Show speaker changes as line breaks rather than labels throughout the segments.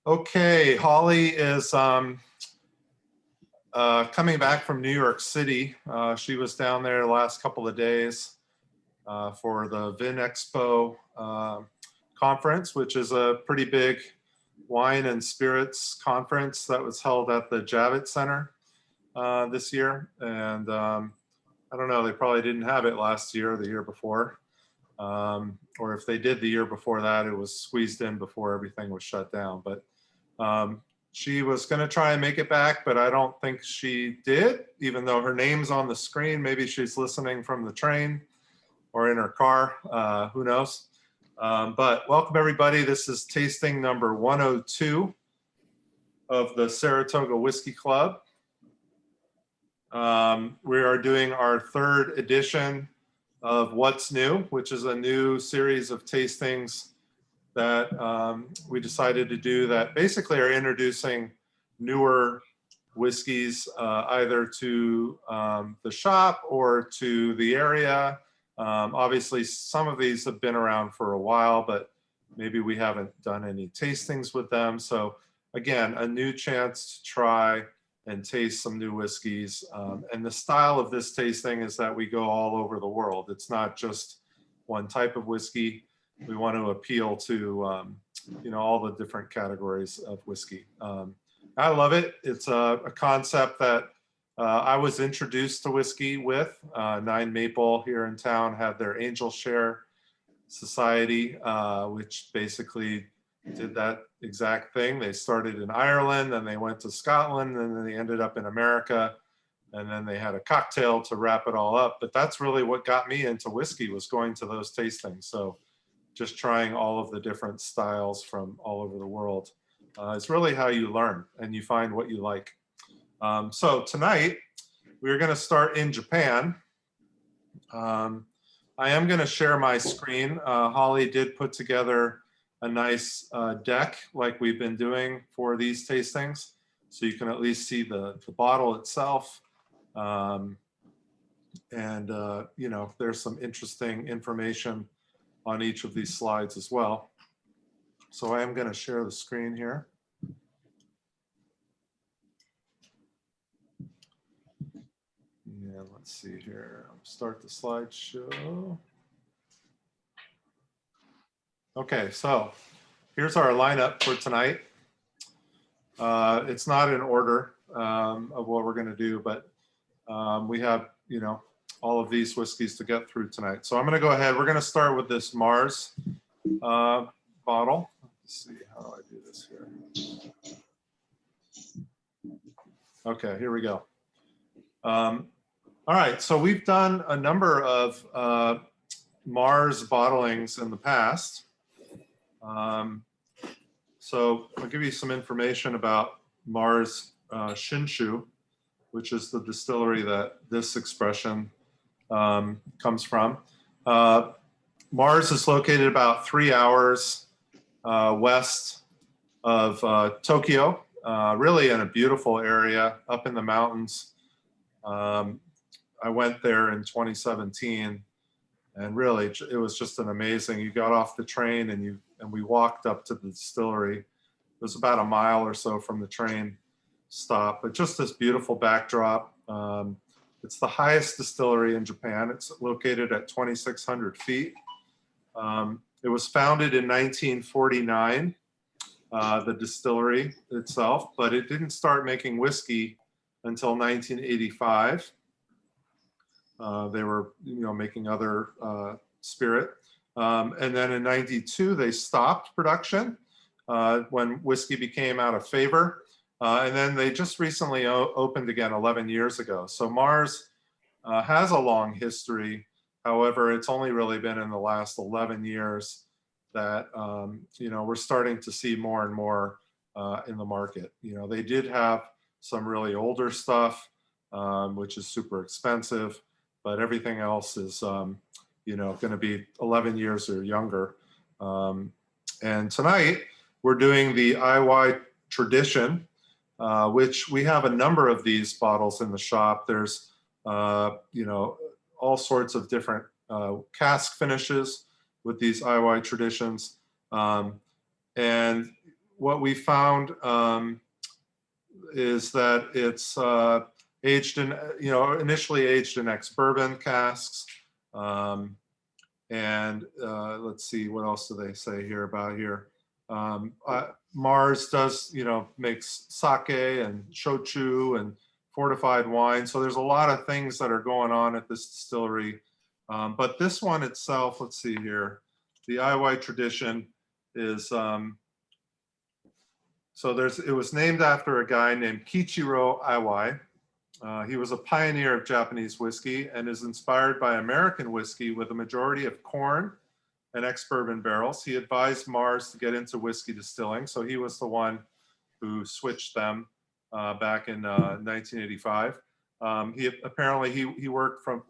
Okay, Holly is coming back from New York City. She was down there the last couple of days for the Vin Expo conference, which is a pretty big wine and spirits conference that was held at the Javits Center this year. And I don't know, they probably didn't have it last year or the year before. Or if they did the year before that, it was squeezed in before everything was shut down. But she was going to try and make it back, but I don't think she did, even though her name's on the screen. Maybe she's listening from the train or in her car. Who knows? But welcome, everybody. This is tasting number 102 of the Saratoga Whiskey Club. We are doing our third edition of What's New, which is a new series of tastings that we decided to do that basically are introducing newer whiskeys either to the shop or to the area. Obviously, some of these have been around for a while, but maybe we haven't done any tastings with them. So again, a new chance to try and taste some new whiskeys. And the style of this tasting is that we go all over the world. It's not just one type of whiskey. We want to appeal to all the different categories of whiskey. I love it. It's a concept that I was introduced to whiskey with. Nine Maple here in town had their Angel Share Society, which basically did that exact thing. They started in Ireland, then they went to Scotland, and then they ended up in America, and then they had a cocktail to wrap it all up. But that's really what got me into whiskey, was going to those tastings. So just trying all of the different styles from all over the world. It's really how you learn and you find what you like. So tonight, we're gonna start in Japan. I am gonna share my screen. Holly did put together a nice deck like we've been doing for these tastings. So you can at least see the bottle itself. There's some interesting information on each of these slides as well. So I am going to share the screen here. Yeah, let's see here. I'll start the slideshow. Okay, so here's our lineup for tonight. It's not in order of what we're going to do, but we have, all of these whiskeys to get through tonight. So I'm going to go ahead. We're going to start with this Mars bottle. Let's see, how do I do this here? Okay, here we go. All right, so we've done a number of Mars bottlings in the past. So I'll give you some information about Mars Shinshu, which is the distillery that this expression comes from. Mars is located about 3 hours west of Tokyo, really in a beautiful area up in the mountains. I went there in 2017, and really it was just an amazing. You got off the train and we walked up to the distillery. It was about a mile or so from the train stop, but just this beautiful backdrop. It's the highest distillery in Japan. It's located at 2,600 feet. It was founded in 1949, the distillery itself, but it didn't start making whiskey until 1985. They were, making other spirit. And then in 92, they stopped production when whiskey became out of favor. And then they just recently opened again 11 years ago. So Mars has a long history. However, it's only really been in the last 11 years that, we're starting to see more and more in the market. They did have some really older stuff, which is super expensive, but everything else is, going to be 11 years or younger. And tonight, we're doing the Iwai tradition, which we have a number of these bottles in the shop. There's, all sorts of different cask finishes with these Iwai traditions. And what we found is that it's aged in, initially aged in ex-bourbon casks. And let's see, what else do they say here about here? Mars does, makes sake and shochu and fortified wine. So there's a lot of things that are going on at this distillery. But this one itself, let's see here, the Iwai tradition is, it was named after a guy named Kichiro Iwai. He was a pioneer of Japanese whiskey and is inspired by American whiskey with a majority of corn and ex-bourbon barrels. He advised Mars to get into whiskey distilling, so he was the one who switched them back in 1985. He worked from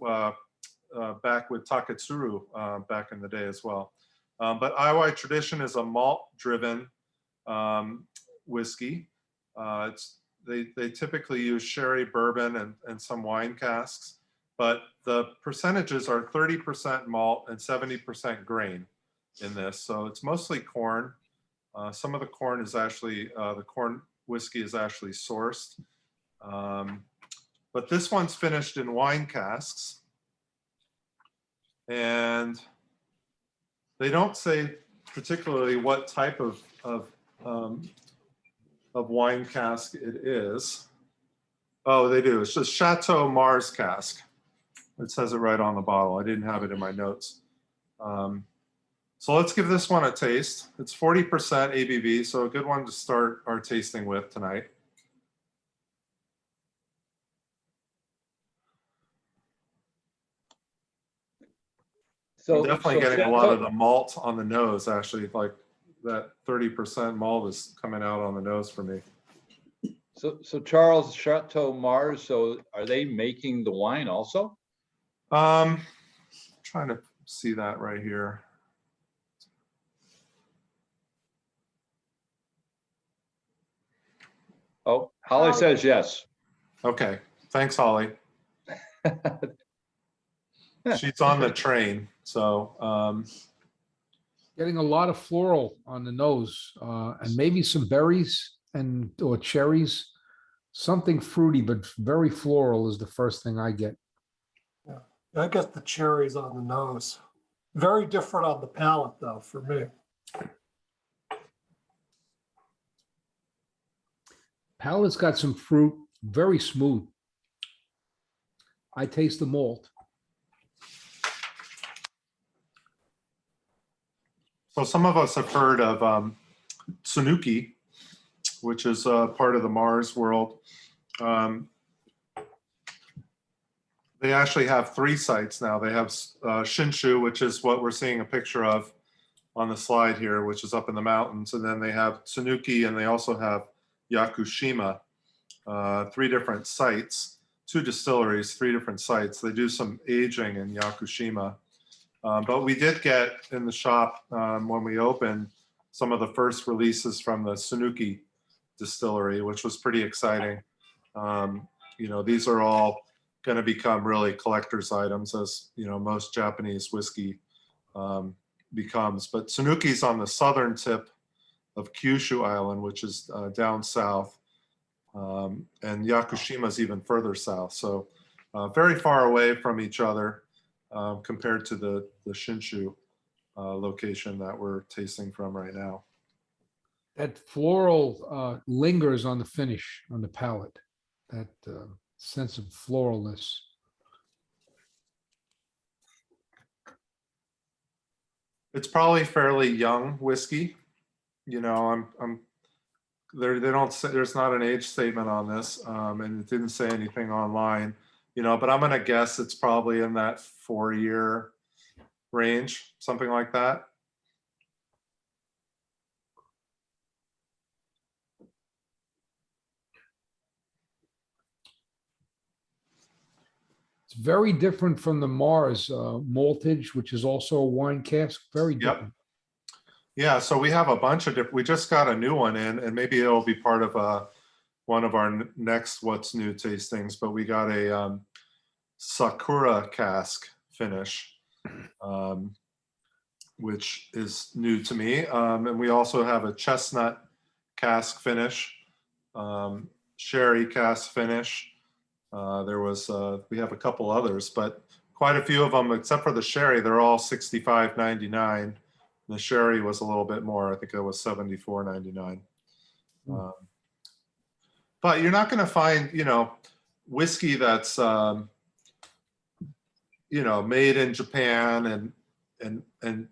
back with Taketsuru back in the day as well. But Iwai tradition is a malt-driven whiskey. They typically use sherry, bourbon, and some wine casks, but the percentages are 30% malt and 70% grain in this. So it's mostly corn. Some of the corn is actually, the corn whiskey is actually sourced. But this one's finished in wine casks. And they don't say particularly what type of wine cask it is. Oh, they do. It's just Chateau Mars cask. It says it right on the bottle. I didn't have it in my notes. So let's give this one a taste. It's 40% ABV, so a good one to start our tasting with tonight. So I'm definitely getting a lot of the malt on the nose, actually, like that 30% malt is coming out on the nose for me.
So Charles, Chateau Mars, so are they making the wine also?
Trying to see that right here.
Oh, Holly says yes.
Okay, thanks, Holly. She's on the train, so.
Getting a lot of floral on the nose, and maybe some berries or cherries, something fruity, but very floral is the first thing I get.
Yeah, I get the cherries on the nose. Very different on the palate, though, for me.
Palate's got some fruit, very smooth. I taste the malt.
So some of us have heard of Tsunuki, which is part of the Mars world. They actually have 3 sites now. They have Shinshu, which is what we're seeing a picture of on the slide here, which is up in the mountains. And then they have Tsunuki, and they also have Yakushima, 3 different sites, 2 distilleries, 3 different sites. They do some aging in Yakushima. But we did get in the shop when we opened some of the first releases from the Tsunuki distillery, which was pretty exciting. These are all going to become really collector's items, as most Japanese whiskey becomes. But Tsunuki's on the southern tip of Kyushu Island, which is down south, and Yakushima's even further south. So very far away from each other. Compared to the Shinshu location that we're tasting from right now.
That floral lingers on the finish, on the palate, that sense of floralness.
It's probably fairly young whiskey. They don't say, there's not an age statement on this, and it didn't say anything online. But I'm going to guess it's probably in that 4-year range, something like that.
It's very different from the Mars maltage, which is also a wine cask. Very different.
Yep. Yeah, so we have a bunch of different. We just got a new one in, and maybe it'll be part of one of our next What's New tastings. But we got a Sakura cask finish, which is new to me. And we also have a chestnut cask finish, sherry cask finish. We have a couple others, but quite a few of them, except for the sherry, they're all $65.99. The sherry was a little bit more. I think it was $74.99. But you're not going to find, whiskey that's, made in Japan and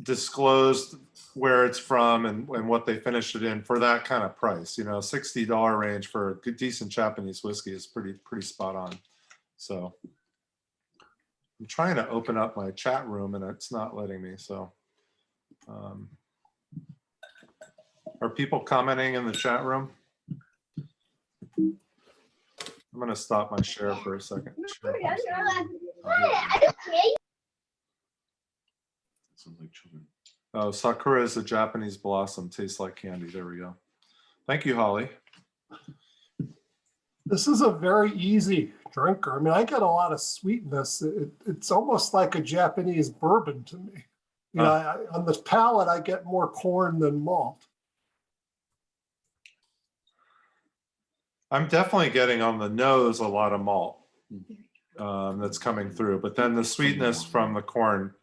disclosed where it's from and what they finished it in for that kind of price. $60 range for a good, decent Japanese whiskey is pretty spot on. So I'm trying to open up my chat room and it's not letting me. So are people commenting in the chat room? I'm going to stop my share for a second. Oh, Sakura is a Japanese blossom. Tastes like candy. There we go. Thank you, Holly.
This is a very easy drinker. I mean, I get a lot of sweetness. It's almost like a Japanese bourbon to me. On the palate, I get more corn than malt.
I'm definitely getting on the nose a lot of malt that's coming through, but then the sweetness from the corn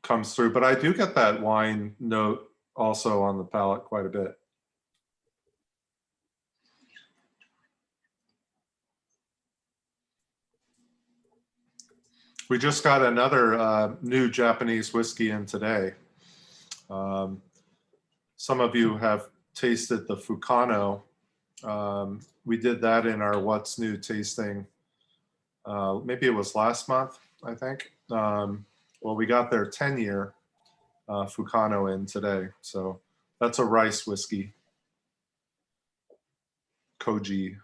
comes through. But I do get that wine note also on the palate quite a bit. We just got another new Japanese whiskey in today. Some of you have tasted the Fukano. We did that in our What's New tasting. Maybe it was last month, I think. Well, we got their 10-year Fukano in today. So that's a rice whiskey. Koji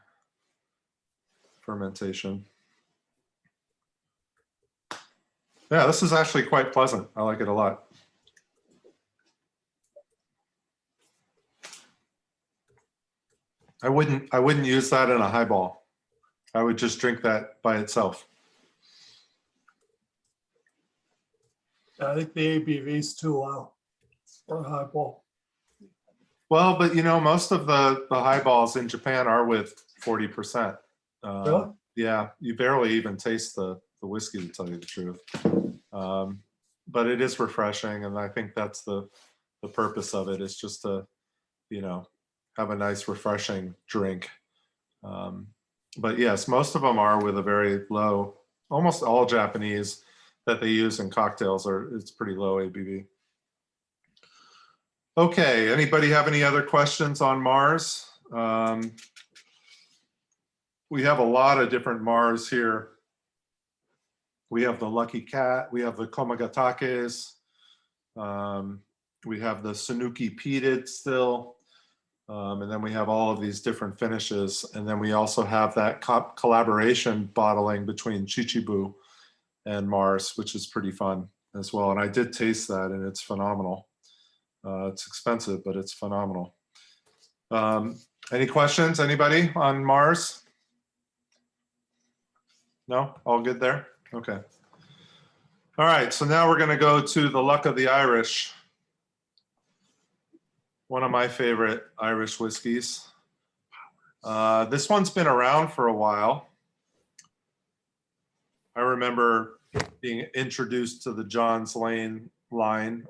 fermentation. Yeah, this is actually quite pleasant. I like it a lot. I wouldn't use that in a highball. I would just drink that by itself.
I think the ABV is too low for a highball.
Well, but most of the highballs in Japan are with 40%.
Really?
Yeah, you barely even taste the whiskey, to tell you the truth. But it is refreshing, and I think that's the purpose of it, is just to, have a nice refreshing drink. But yes, most of them are with a very low, almost all Japanese that they use in cocktails it's pretty low ABV. Okay, anybody have any other questions on Mars? We have a lot of different Mars here. We have the Lucky Cat, we have the Komagatakes, we have the Sanuki peated still, and then we have all of these different finishes, and then we also have that collaboration bottling between Chichibu and Mars, which is pretty fun as well. And I did taste that, and it's phenomenal. It's expensive, but it's phenomenal. Any questions, anybody on Mars? No, all good there? Okay. All right, so now we're going to go to the Luck of the Irish. One of my favorite Irish whiskeys. This one's been around for a while. I remember being introduced to the John's Lane line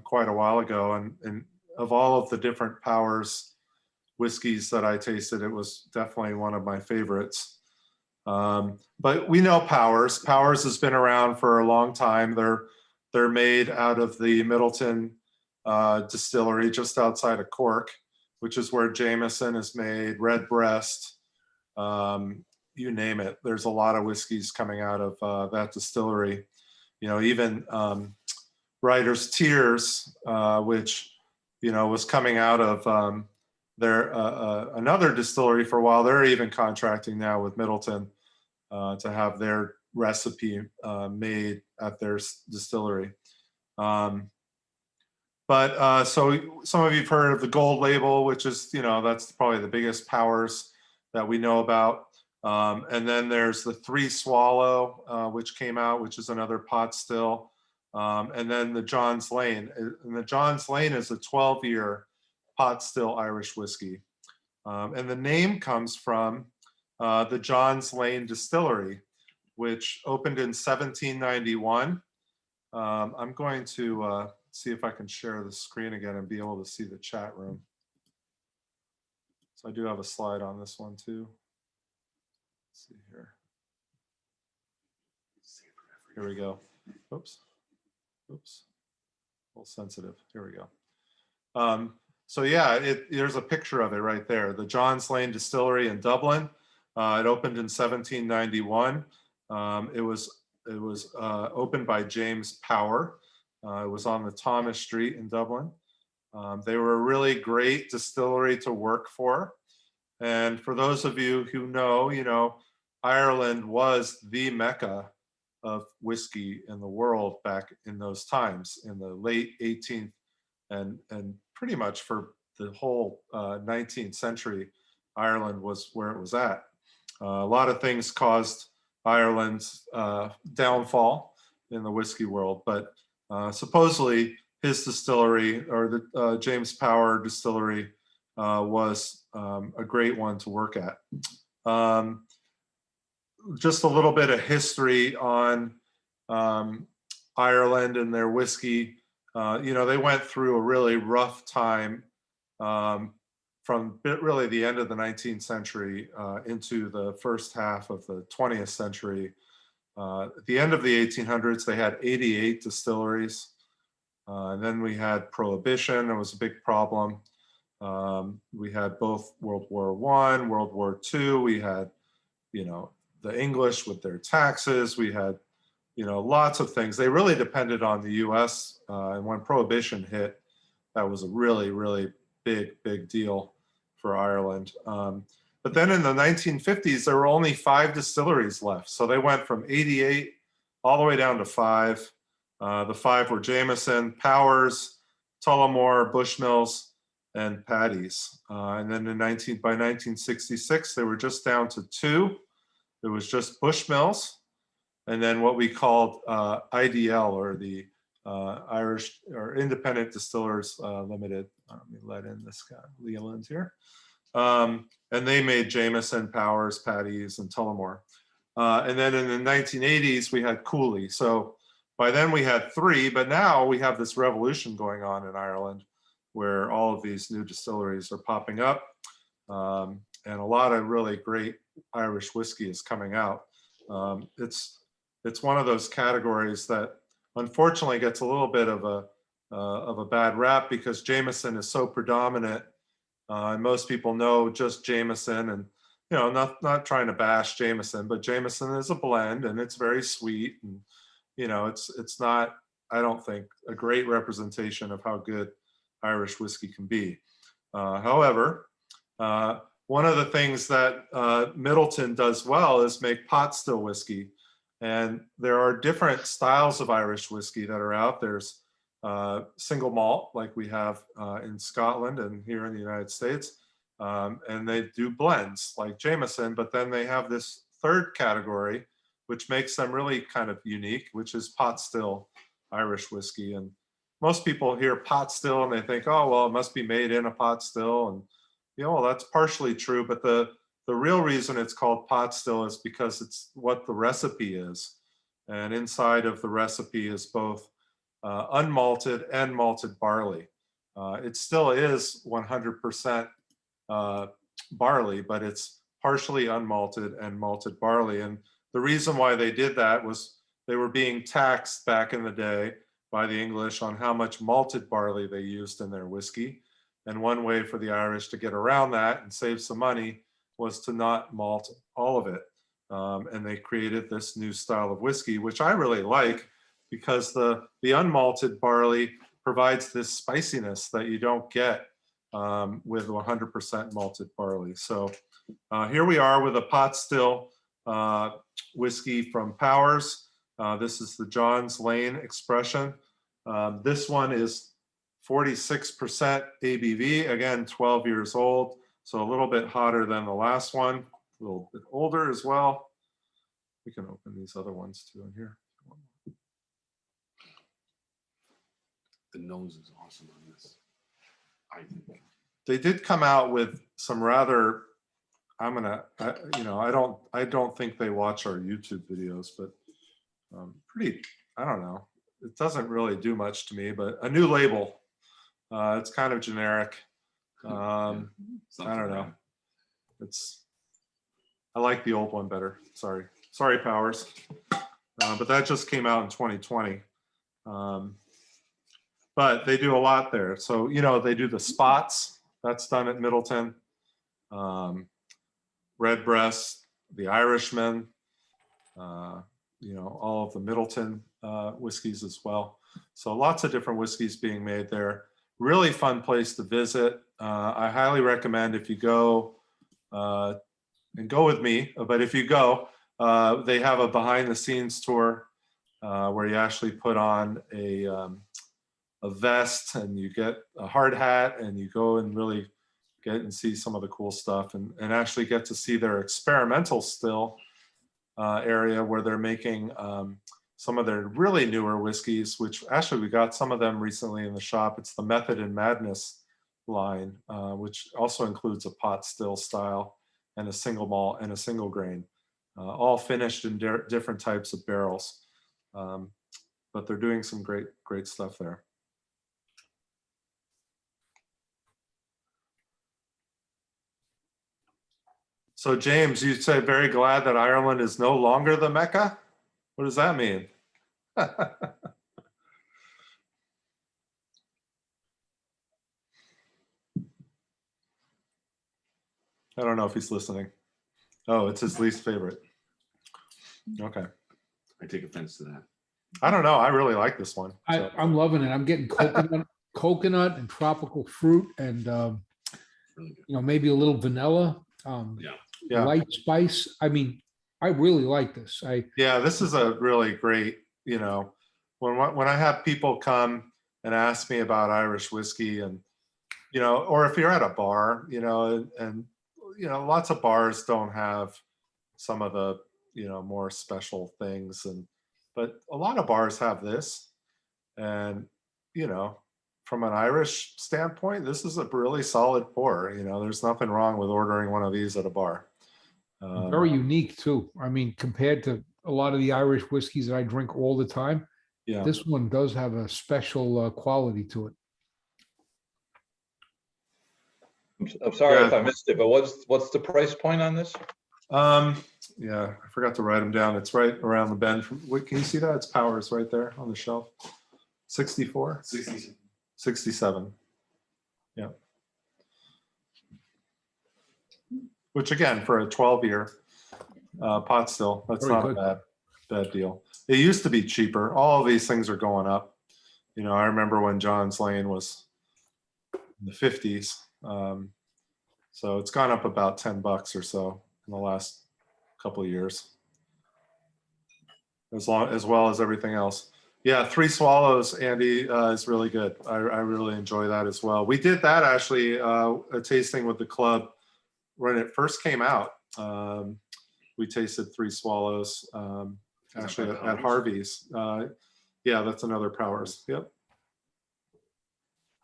quite a while ago, and of all of the different Powers whiskeys that I tasted, it was definitely one of my favorites. But we know Powers. Powers has been around for a long time. They're made out of the Middleton distillery just outside of Cork, which is where Jameson is made, Redbreast, you name it. There's a lot of whiskeys coming out of that distillery. Even Writer's Tears, which was coming out of their another distillery for a while. They're even contracting now with Middleton to have their recipe made at their distillery. But so some of you've heard of the Gold Label, which is, that's probably the biggest Powers that we know about. And then there's the Three Swallow, which came out, which is another pot still. And then the John's Lane. And the John's Lane is a 12-year pot still Irish whiskey. And the name comes from the Johns Lane Distillery, which opened in 1791. I'm going to see if I can share the screen again and be able to see the chat room. So I do have a slide on this one too. Let's see here. Here we go. Oops. Oops. A little sensitive. Here we go. So yeah, there's a picture of it right there. The Johns Lane Distillery in Dublin. It opened in 1791. It was opened by James Power. It was on the Thomas Street in Dublin. They were a really great distillery to work for. And for those of you who know, Ireland was the Mecca of whiskey in the world back in those times, in the late 18th and pretty much for the whole 19th century. Ireland was where it was at. A lot of things caused Ireland's downfall in the whiskey world, but supposedly his distillery, or the James Power distillery, was a great one to work at. Just a little bit of history on Ireland and their whiskey. They went through a really rough time from really the end of the 19th century into the first half of the 20th century. At the end of the 1800s, they had 88 distilleries. And then we had Prohibition. It was a big problem. We had both World War I, World War II. We had, the English with their taxes. We had, lots of things. They really depended on the US. And when Prohibition hit, that was a really, really big deal for Ireland. But then in the 1950s, there were only 5 distilleries left. So they went from 88 all the way down to 5. The 5 were Jameson, Powers, Tullamore, Bushmills, and Paddy's. And then by 1966, they were just down to 2. It was just Bushmills, and then what we called IDL, or the Irish or Independent Distillers Limited. Let me let in this guy, Leland here. And they made Jameson, Powers, Paddy's, and Tullamore. And then in the 1980s, we had Cooley. So by then we had 3, but now we have this revolution going on in Ireland where all of these new distilleries are popping up. And a lot of really great Irish whiskey is coming out. It's one of those categories that unfortunately gets a little bit of a bad rap because Jameson is so predominant. And most people know just Jameson, and not trying to bash Jameson, but Jameson is a blend and it's very sweet, and it's not, I don't think, a great representation of how good Irish whiskey can be. However, one of the things that Middleton does well is make pot still whiskey. And there are different styles of Irish whiskey that are out. There's single malt, like we have in Scotland and here in the United States. And they do blends like Jameson, but then they have this third category, which makes them really kind of unique, which is pot still Irish whiskey. And most people hear pot still and they think, oh, well, it must be made in a pot still. And well, that's partially true, but the real reason it's called pot still is because it's what the recipe is. And inside of the recipe is both unmalted and malted barley. It still is 100% barley, but it's partially unmalted and malted barley. And the reason why they did that was they were being taxed back in the day by the English on how much malted barley they used in their whiskey. And one way for the Irish to get around that and save some money was to not malt all of it. And they created this new style of whiskey, which I really like because the unmalted barley provides this spiciness that you don't get with 100% malted barley. So here we are with a pot still whiskey from Powers. This is the Johns Lane Expression. This one is 46% ABV, again, 12 years old, so a little bit hotter than the last one, a little bit older as well. We can open these other ones too in here.
The nose is awesome on this, I think.
they did come out with some rather, I don't think they watch our YouTube videos, but pretty, I don't know. It doesn't really do much to me, but a new label. It's kind of generic. I don't know. I like the old one better. Sorry, Powers. But that just came out in 2020. But they do a lot there. So, they do the spots. That's done at Middleton. Redbreast, the Irishman, all of the Middleton whiskeys as well. So lots of different whiskeys being made there. Really fun place to visit. I highly recommend if you go, and go with me, but if you go, they have a behind the scenes tour where you actually put on a vest and you get a hard hat and you go and really get and see some of the cool stuff and actually get to see their experimental still area where they're making some of their really newer whiskeys, which actually we got some of them recently in the shop. It's the Method and Madness line, which also includes a pot still style and a single malt and a single grain, all finished in different types of barrels. But they're doing some great stuff there. So James, you said very glad that Ireland is no longer the Mecca. What does that mean? I don't know if he's listening. Oh, it's his least favorite. Okay.
I take offense to that.
I don't know. I really like this one. So.
I'm loving it. I'm getting coconut and tropical fruit and,
Really good.
maybe a little vanilla.
Yeah.
Light spice. I mean, I really like this.
Yeah, this is a really great, when I have people come and ask me about Irish whiskey and, or if you're at a bar, and lots of bars don't have some of the, more special things but a lot of bars have this and, from an Irish standpoint, this is a really solid pour. There's nothing wrong with ordering one of these at a bar.
Very unique too. I mean, compared to a lot of the Irish whiskeys that I drink all the time,
Yeah.
this one does have a special quality to it.
I'm sorry if
Yeah.
I missed it, but what's the price point on this?
Yeah, I forgot to write them down. It's right around the bend. Can you see that? It's Powers right there on the shelf. 64? 67. Yeah. Which again, for a 12-year pot still, that's
Very
not
good.
a bad deal. It used to be cheaper. All of these things are going up. I remember when John's Lane was in the 50s. So it's gone up about $10 or so in the last couple of years. As well as everything else. Yeah, Three Swallows, Andy, is really good. I really enjoy that as well. We did that actually, a tasting with the club when it first came out. We tasted Three Swallows actually at Harvey's. Yeah, that's another Powers. Yep.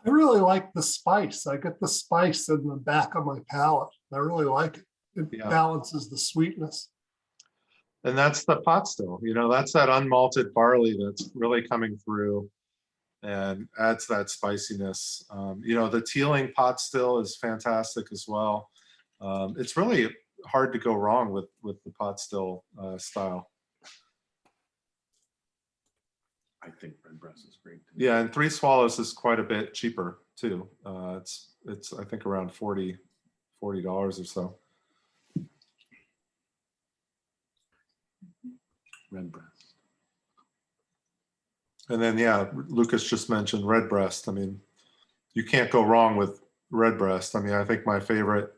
I really like the spice. I get the spice in the back of my palate. I really like it. It balances the sweetness.
And that's the pot still, that's that unmalted barley that's really coming through and adds that spiciness. The Teeling pot still is fantastic as well. It's really hard to go wrong with the pot still style.
I think Redbreast is great.
Yeah, and Three Swallows is quite a bit cheaper too. It's I think around $40 or so.
Redbreast.
And then Lucas just mentioned Redbreast. I mean, you can't go wrong with Redbreast. I mean, I think my favorite,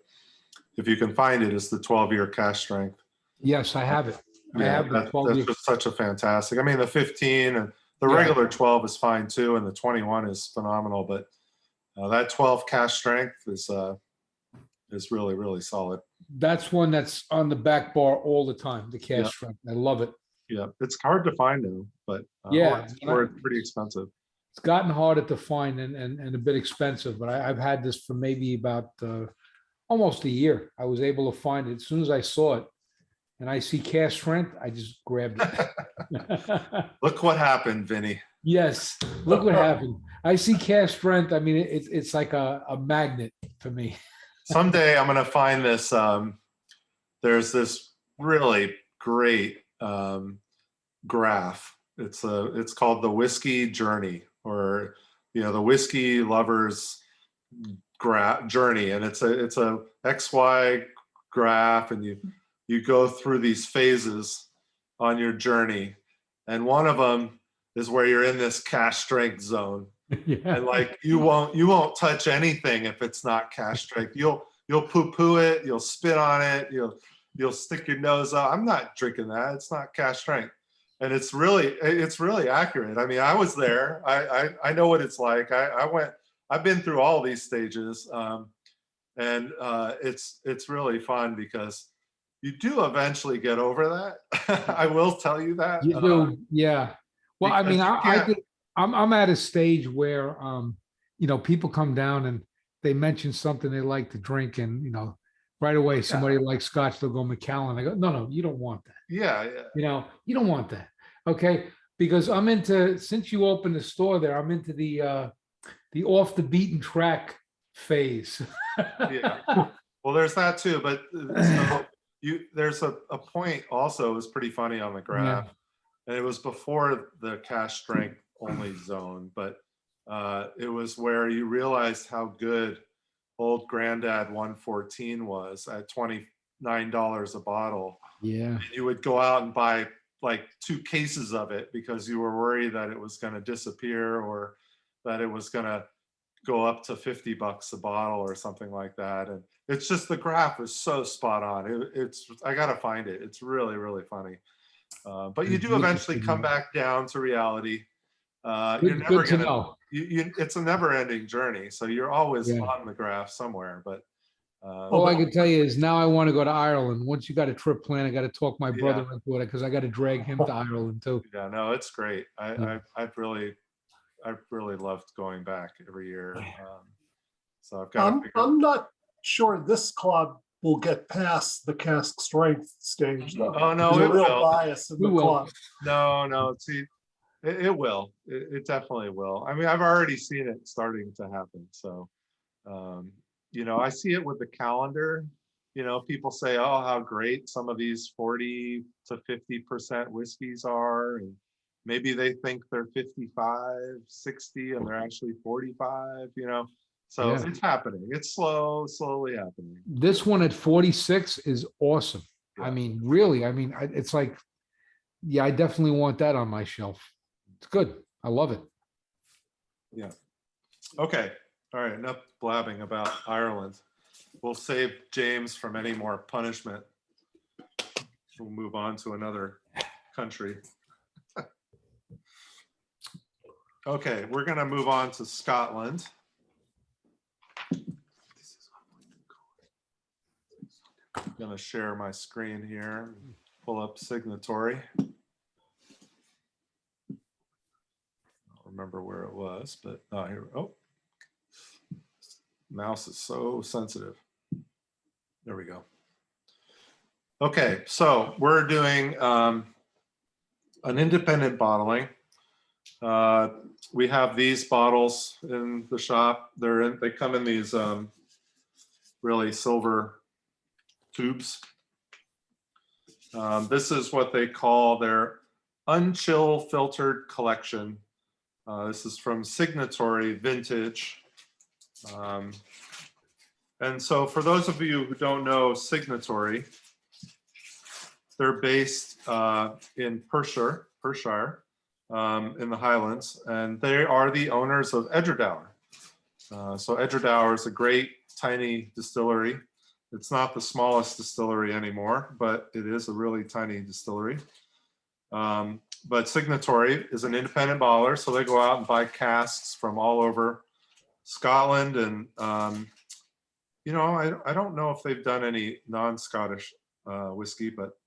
if you can find it, is the 12-year cash strength.
Yes, I have it. I
Yeah,
have the 12
that's
year.
just such a fantastic. I mean, the 15 and the
Yeah.
regular 12 is fine too, and the 21 is phenomenal. But that 12 cash strength is really, really solid.
That's one that's on the back bar all the time, the
Yeah.
cash strength. I love it.
Yeah, it's hard to find though, but
Yeah,
or it's pretty expensive.
it's gotten harder to find and a bit expensive, but I've had this for maybe about almost a year. I was able to find it as soon as I saw it, and I see cask strength, I just grabbed it.
Look what happened, Vinny.
Yes, look what happened. I see cask strength. I mean, it's like a magnet for me.
Someday I'm gonna find this. There's this really great graph. It's called the Whiskey Journey, or the whiskey lovers journey, and it's a XY graph, and you go through these phases on your journey, and one of them is where you're in this cask strength zone.
Yeah.
And like you won't touch anything if it's not cask strength. You'll poo-poo it, you'll spit on it, you'll stick your nose out. I'm not drinking that. It's not cask strength. And it's really accurate. I mean, I was there. I know what it's like. I've been through all these stages. And it's really fun because you do eventually get over that. I will tell you that.
You do, yeah. Well, I mean, I'm at a stage where people come down and they mention something they like to drink, and right away somebody likes Scotch, they'll go Macallan. I go, no, you don't want that.
Yeah.
You don't want that. Okay, because I'm into, since you opened the store there, I'm into the off the beaten track phase.
Yeah. Well, there's that too, but there's a point also. It was pretty funny on the graph.
Yeah.
And it was before the cask strength only zone, but it was where you realized how good old Grandad 114 was at $29 a bottle.
Yeah.
And you would go out and buy like 2 cases of it because you were worried that it was going to disappear or that it was going to go up to $50 a bottle or something like that. And it's just, the graph is so spot on. I got to find it. It's really, really funny. But you do eventually come back down to reality. You're never
Good to
gonna.
know.
It's a never-ending journey, so you're always on the graph somewhere. But
all I can tell you is now I want to go to Ireland. Once you got a trip planned, I got to talk my brother into it because I got to drag him to Ireland too.
Yeah, no, it's great. I've really loved going back every year. So I've got.
I'm not sure this club will get past the cask strength stage, though.
Oh no,
There's
it
a real
will.
bias in the club.
No. See, it will. It definitely will. I mean, I've already seen it starting to happen. So, I see it with the calendar. People say, "Oh, how great some of these 40 to 50% whiskeys are," and maybe they think they're 55, 60, and they're actually 45. So it's happening. It's slowly happening.
This one at 46 is awesome.
Yeah.
I mean, really, it's like, yeah, I definitely want that on my shelf. It's good. I love it.
Yeah. Okay. All right. Enough blabbing about Ireland. We'll save James from any more punishment. We'll move on to another country. Okay. We're going to move on to Scotland. I'm going to share my screen here, pull up Signatory. I don't remember where it was, but here. Oh, mouse is so sensitive. There we go. Okay, so we're doing an independent bottling. We have these bottles in the shop. They come in these really silver tubes. This is what they call their Unchill filtered collection. This is from Signatory Vintage. And so for those of you who don't know Signatory, they're based in Perthshire, in the Highlands, and they are the owners of Edradour. So Edradour is a great tiny distillery. It's not the smallest distillery anymore, but it is a really tiny distillery. But Signatory is an independent bottler, so they go out and buy casks from all over Scotland. And, I don't know if they've done any non-Scottish whiskey, but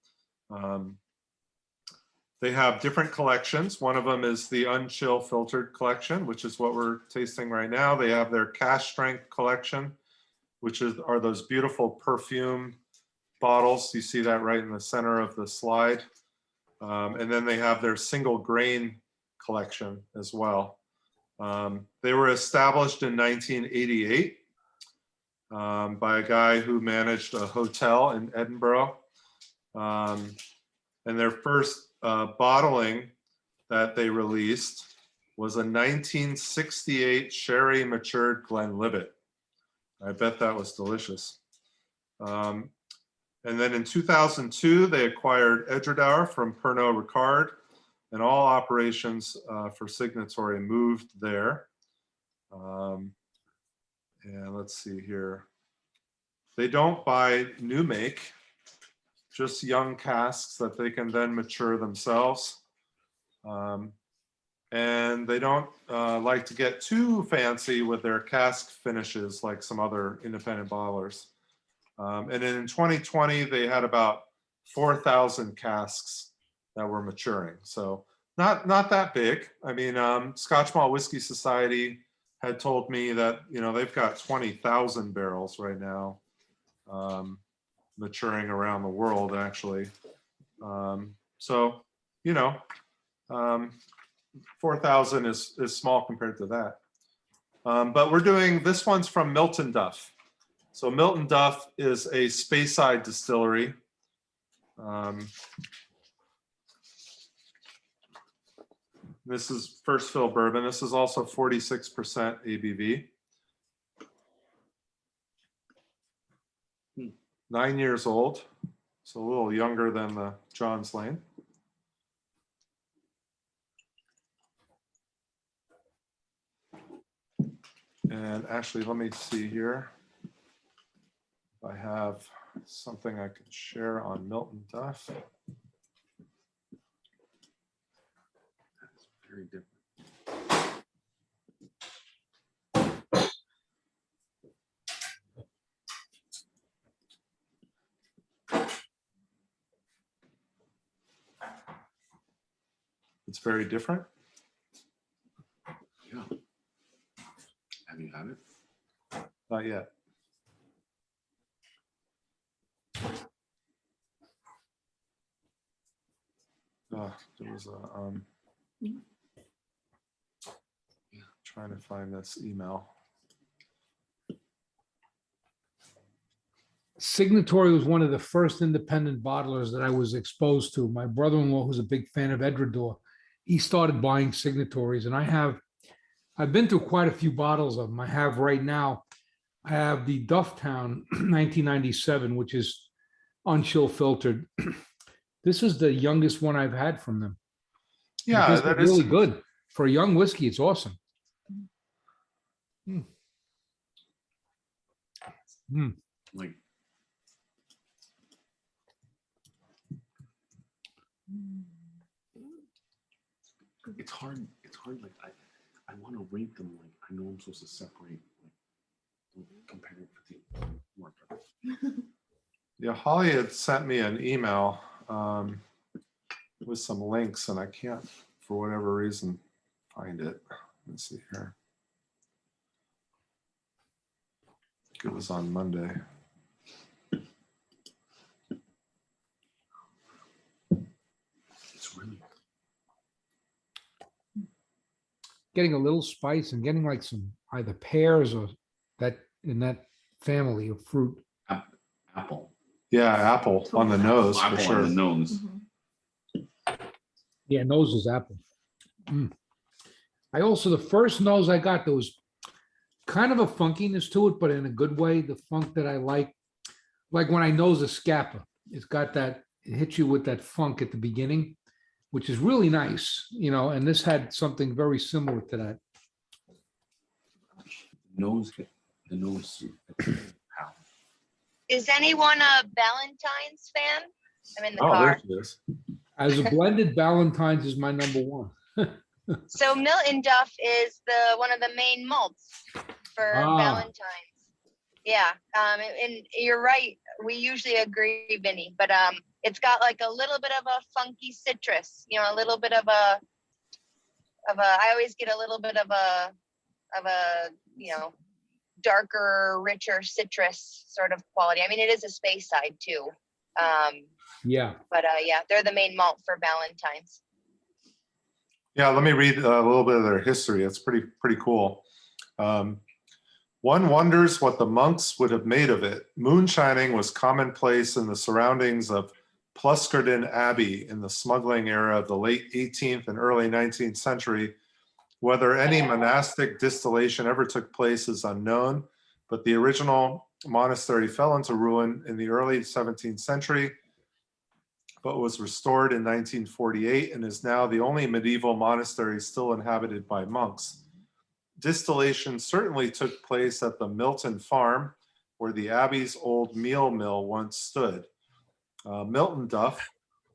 They have different collections. One of them is the Unchill Filtered Collection, which is what we're tasting right now. They have their Cask Strength Collection, which are those beautiful perfume bottles. You see that right in the center of the slide. And then they have their Single Grain Collection as well. They were established in 1988 by a guy who managed a hotel in Edinburgh. And their first bottling that they released was a 1968 sherry matured Glenlivet. I bet that was delicious. And then in 2002, they acquired Edradour from Pernod Ricard, and all operations for Signatory moved there. And let's see here. They don't buy new make, just young casks that they can then mature themselves. And they don't like to get too fancy with their cask finishes like some other independent bottlers. And in 2020, they had about 4,000 casks that were maturing. So not that big. I mean, Scotch Malt Whiskey Society had told me that, you know, they've got 20,000 barrels right now maturing around the world, actually. So, you know, 4,000 is small compared to that. But we're doing, this one's from Milton Duff. So Milton Duff is a Speyside distillery. This is first fill bourbon. This is also 46% ABV. 9 years old, so a little younger than the John's Lane. And actually, let me see here. If I have something I could share on Milton Duff.
That's very different.
It's very different.
Yeah. Have you had it?
Not yet. There was a trying to find this email.
Signatory was one of the first independent bottlers that I was exposed to. My brother-in-law, who's a big fan of Edradour, he started buying Signatories, and I've been through quite a few bottles of them. I have right now, I have the Duff Town 1997, which is unchill filtered. This is the youngest one I've had from them.
Yeah,
that is really good for a young whiskey. It's awesome.
Like, it's hard. It's hard. Like, I want to rate them. Like, I know I'm supposed to separate, like, compare it with the more.
Yeah, Holly had sent me an email with some links, and I can't, for whatever reason, find it. Let's see here. It was on Monday.
It's really
Getting a little spice and getting like some either pears or that in that family of fruit.
apple.
Yeah, apple on the nose for
Apple
sure.
on the nose.
Yeah, nose is apple. I also, the first nose I got, there was kind of a funkiness to it, but in a good way. The funk that I like when I nose a Scapa, it's got that, it hits you with that funk at the beginning, which is really nice, you know, and this had something very similar to that.
The nose.
Is anyone a Valentine's fan? I'm in the
Oh,
car.
there she is.
As a blended, Valentine's is my number one.
So Milton Duff is one of the main malts for Valentine's. Yeah, and you're right. We usually agree, Vinny, but it's got like a little bit of a funky citrus, you know, a little bit of a I always get a little bit of a you know, darker, richer citrus sort of quality. I mean, it is a space side too.
Yeah.
But yeah, they're the main malt for Valentine's.
Yeah, let me read a little bit of their history. It's pretty cool. One wonders what the monks would have made of it. Moonshining was commonplace in the surroundings of Pluscarden Abbey in the smuggling era of the late 18th and early 19th century. Whether any monastic distillation ever took place is unknown, but the original monastery fell into ruin in the early 17th century, but was restored in 1948 and is now the only medieval monastery still inhabited by monks. Distillation certainly took place at the Milton farm, where the Abbey's old meal mill once stood. Miltonduff,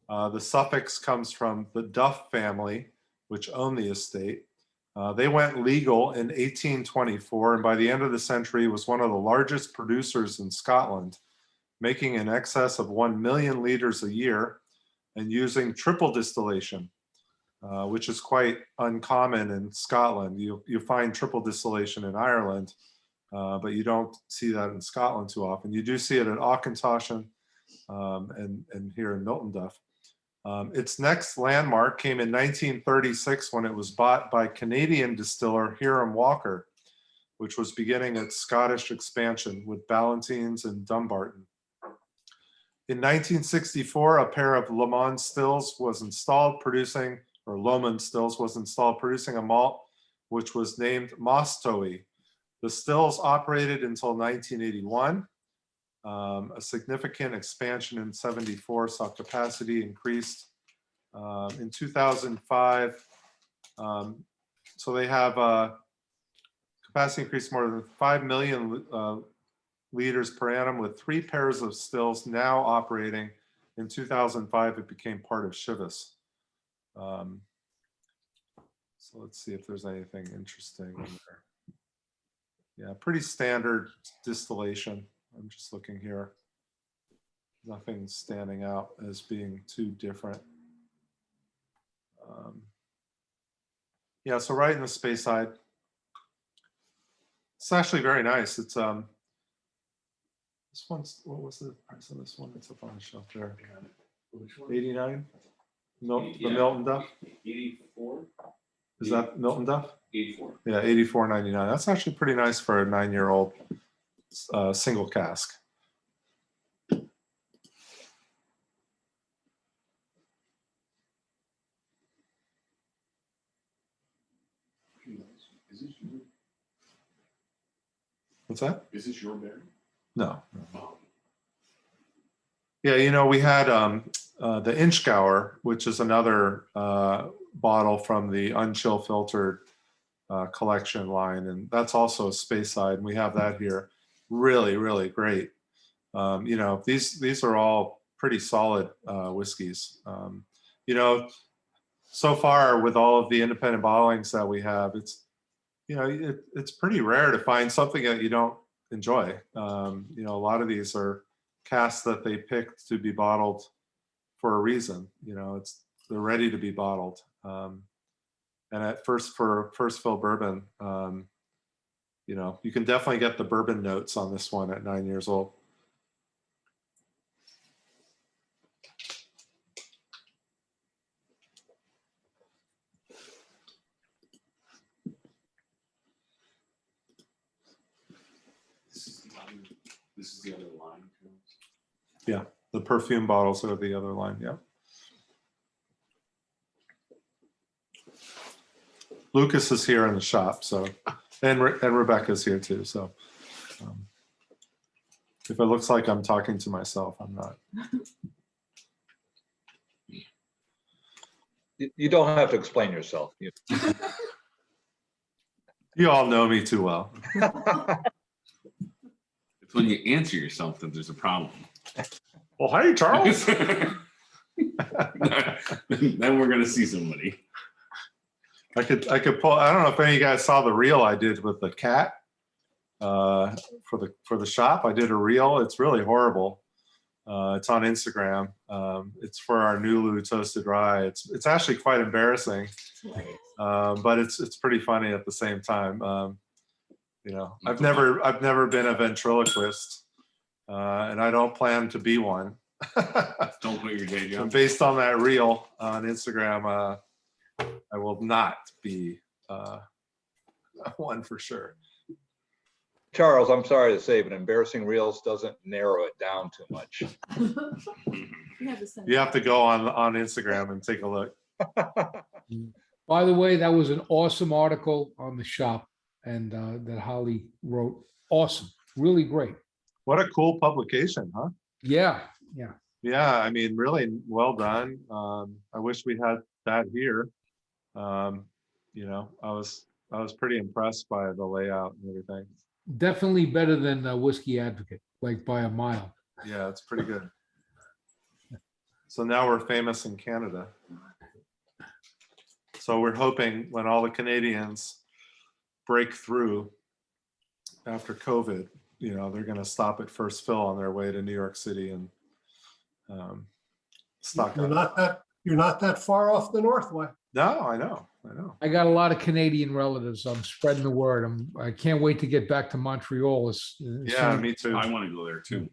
the suffix comes from the Duff family, which owned the estate. They went legal in 1824, and by the end of the century was one of the largest producers in Scotland, making in excess of 1 million liters a year and using triple distillation, which is quite uncommon in Scotland. You find triple distillation in Ireland, but you don't see that in Scotland too often. You do see it at Auchentoshan and here in Miltonduff. Its next landmark came in 1936 when it was bought by Canadian distiller Hiram Walker, which was beginning its Scottish expansion with Ballantines and Dumbarton. In 1964, a pair of Lomond stills was installed producing, or Lomond stills was installed producing a malt which was named Mostowy. The stills operated until 1981. A significant expansion in 74 saw capacity increased in 2005. So they have capacity increased more than 5 million liters per annum with 3 pairs of stills now operating. In 2005, it became part of Chivas. So let's see if there's anything interesting in there. Yeah, pretty standard distillation. I'm just looking here. Nothing standing out as being too different. Yeah, so right in the space side. It's actually very nice. It's this one's, what was the price of this one? It's up on the shelf there. 89? The Miltonduff?
84.
Is that Miltonduff?
84.
Yeah, 84.99. That's actually pretty nice for a 9-year-old single cask. What's that?
Is this your berry?
No.
Oh.
Yeah, you know, we had the Inchgour, which is another bottle from the Unchill filtered collection line, and that's also a space side, and we have that here. Really, really great. You know, these are all pretty solid whiskeys. You know, so far with all of the independent bottlings that we have, it's, you know, it's pretty rare to find something that you don't enjoy. You know, a lot of these are casks that they picked to be bottled for a reason. You know, they're ready to be bottled. And at first, for first fill bourbon, you know, you can definitely get the bourbon notes on this one at 9 years old.
This is the other line.
Yeah, the perfume bottles are the other line. Yeah. Lucas is here in the shop, so, and Rebecca's here too. So, if it looks like I'm talking to myself, I'm not.
You don't have to explain yourself.
You all know me too well.
It's when you answer yourself that there's a problem.
Well, hey, Charles.
Then we're gonna see somebody.
I could pull. I don't know if any of you guys saw the reel I did with the cat. for the shop. I did a reel. It's really horrible. It's on Instagram. It's for our Nulu toasted rye. It's actually quite embarrassing, but it's pretty funny at the same time. You know, I've never been a ventriloquist, and I don't plan to be one.
Don't quit your day
And
job.
based on that reel on Instagram, I will not be one for sure.
Charles, I'm sorry to say, but embarrassing reels doesn't narrow it down too much.
You have to go on Instagram and take a look.
By the way, that was an awesome article on the shop and that Holly wrote. Awesome, really great.
What a cool publication, huh?
Yeah.
Yeah, I mean, really well done. I wish we had that here. You know, I was pretty impressed by the layout and everything.
Definitely better than Whiskey Advocate, like by a mile.
Yeah, it's pretty good. So now we're famous in Canada. So we're hoping when all the Canadians break through after COVID, you know, they're going to stop at first fill on their way to New York City and stock up.
You're not that far off the Northway.
No, I know.
I got a lot of Canadian relatives. I'm spreading the word. I can't wait to get back to Montreal.
Yeah, me too.
I want to go there too.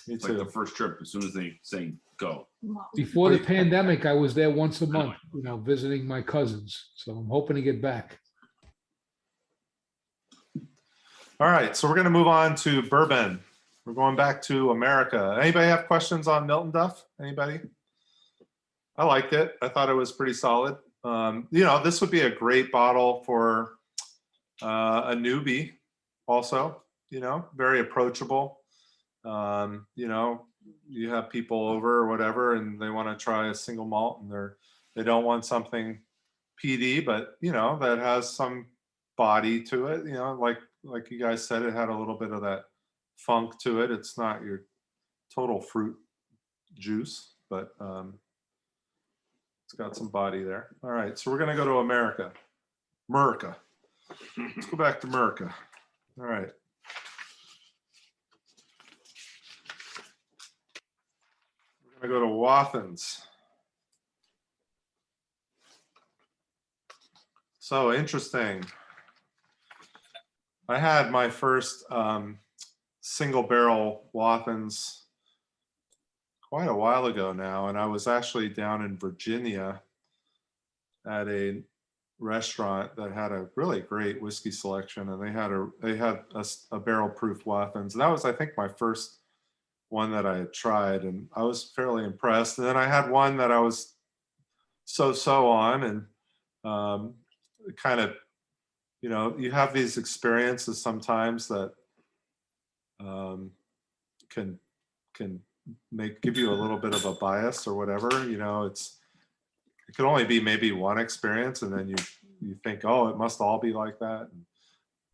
Me
It's like the
too.
first trip. As soon as they say go.
Before the pandemic, I was there once a month, you know, visiting my cousins. So I'm hoping to get back.
All right, so we're going to move on to bourbon. We're going back to America. Anybody have questions on Miltonduff? Anybody? I liked it. I thought it was pretty solid. You know, this would be a great bottle for a newbie also, you know, very approachable. You know, you have people over or whatever, and they want to try a single malt and they don't want something PD, but you know, that has some body to it, you know, like you guys said, it had a little bit of that funk to it. It's not your total fruit juice, but it's got some body there. All right, so we're gonna go to America. Let's go back to America. All right. We're gonna go to Waffins. So interesting. I had my first single barrel Waffins quite a while ago now, and I was actually down in Virginia at a restaurant that had a really great whiskey selection, and they had a barrel proof Waffins. And that was, I think, my first one that I had tried, and I was fairly impressed. And then I had one that I was so on, and kind of, you know, you have these experiences sometimes that can give you a little bit of a bias or whatever. You know, it can only be maybe one experience, and then you think, oh, it must all be like that.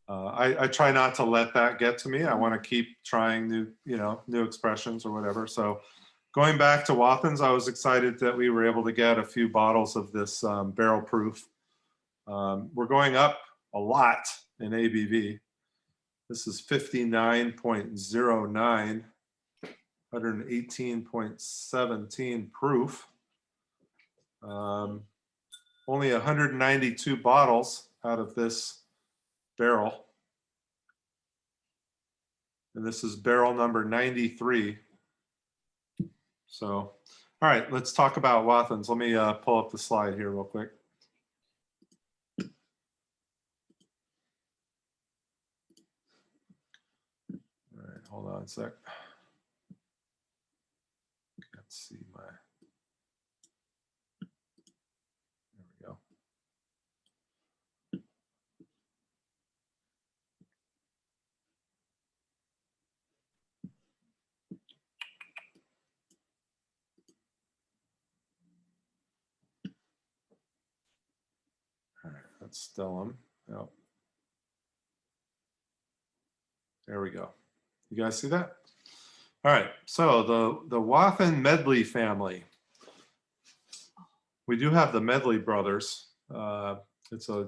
I try not to let that get to me. I want to keep trying new expressions or whatever. So going back to Wathens, I was excited that we were able to get a few bottles of this barrel proof. We're going up a lot in ABV. This is 59.09, 118.17 proof. Only 192 bottles out of this barrel. And this is barrel number 93. So, all right, let's talk about Wathens. Let me pull up the slide here real quick. All right, hold on a sec. Let's see my, there we go. All right, that's Stellum. Yep. There we go. You guys see that? All right, so the Wathen Medley family. We do have the Medley brothers. It's a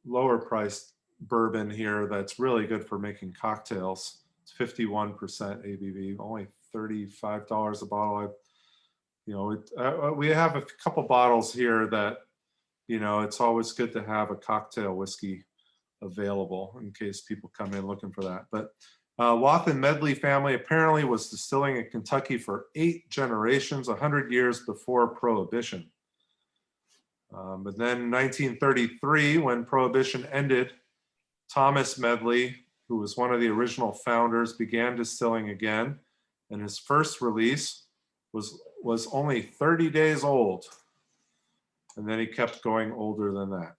lower priced bourbon here that's really good for making cocktails. It's 51% ABV, only $35 a bottle. We have a couple bottles here that, it's always good to have a cocktail whiskey available in case people come in looking for that. But Wathen Medley family apparently was distilling in Kentucky for 8 generations, 100 years before Prohibition. But then in 1933, when Prohibition ended, Thomas Medley, who was one of the original founders, began distilling again, and his first release was only 30 days old. And then he kept going older than that.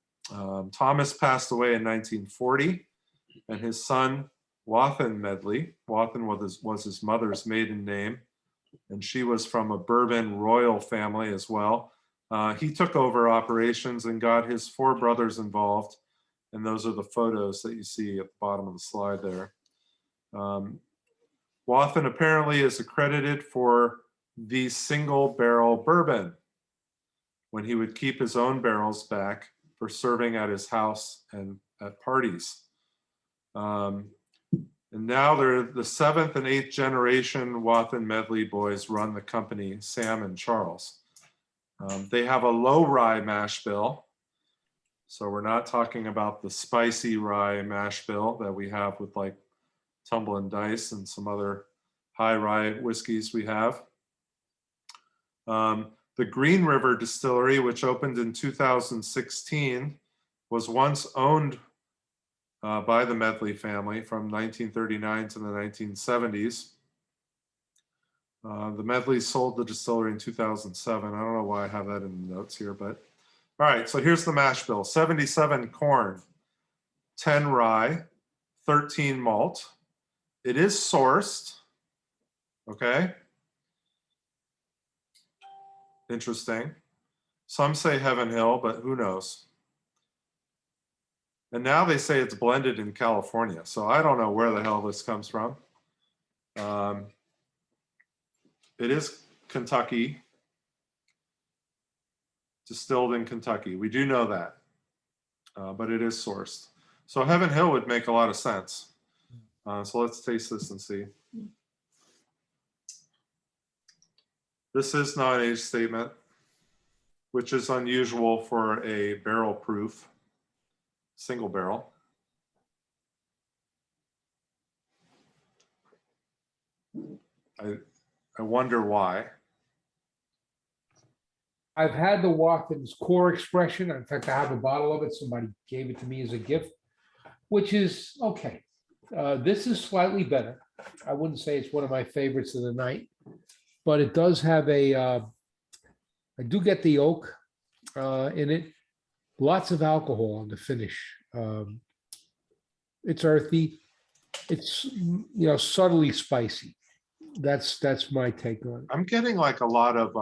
Thomas passed away in 1940, and his son, Wathen Medley, Wathen was his mother's maiden name, and she was from a Bourbon royal family as well. He took over operations and got his 4 brothers involved, and those are the photos that you see at the bottom of the slide there. Wathen apparently is accredited for the single barrel bourbon, when he would keep his own barrels back for serving at his house and at parties. And now they're the 7th and 8th generation Wathen Medley boys run the company, Sam and Charles. They have a low rye mash bill. So we're not talking about the spicy rye mash bill that we have with like Tumble and Dice and some other high rye whiskeys we have. The Green River Distillery, which opened in 2016, was once owned by the Medley family from 1939 to the 1970s. The Medleys sold the distillery in 2007. I don't know why I have that in the notes here, but all right, so here's the mash bill. 77 corn, 10 rye, 13 malt. It is sourced, okay? Interesting. Some say Heaven Hill, but who knows? And now they say it's blended in California. So I don't know where the hell this comes from. It is Kentucky, distilled in Kentucky. We do know that, but it is sourced. So Heaven Hill would make a lot of sense. So let's taste this and see. This is non-age statement, which is unusual for a barrel proof, single barrel. I wonder why.
I've had the Wathen's core expression. In fact, I have a bottle of it. Somebody gave it to me as a gift, which is okay. This is slightly better. I wouldn't say it's one of my favorites of the night, but it does have a, I do get the oak in it. Lots of alcohol on the finish. It's earthy. It's, subtly spicy. That's my take on it.
I'm getting like a lot of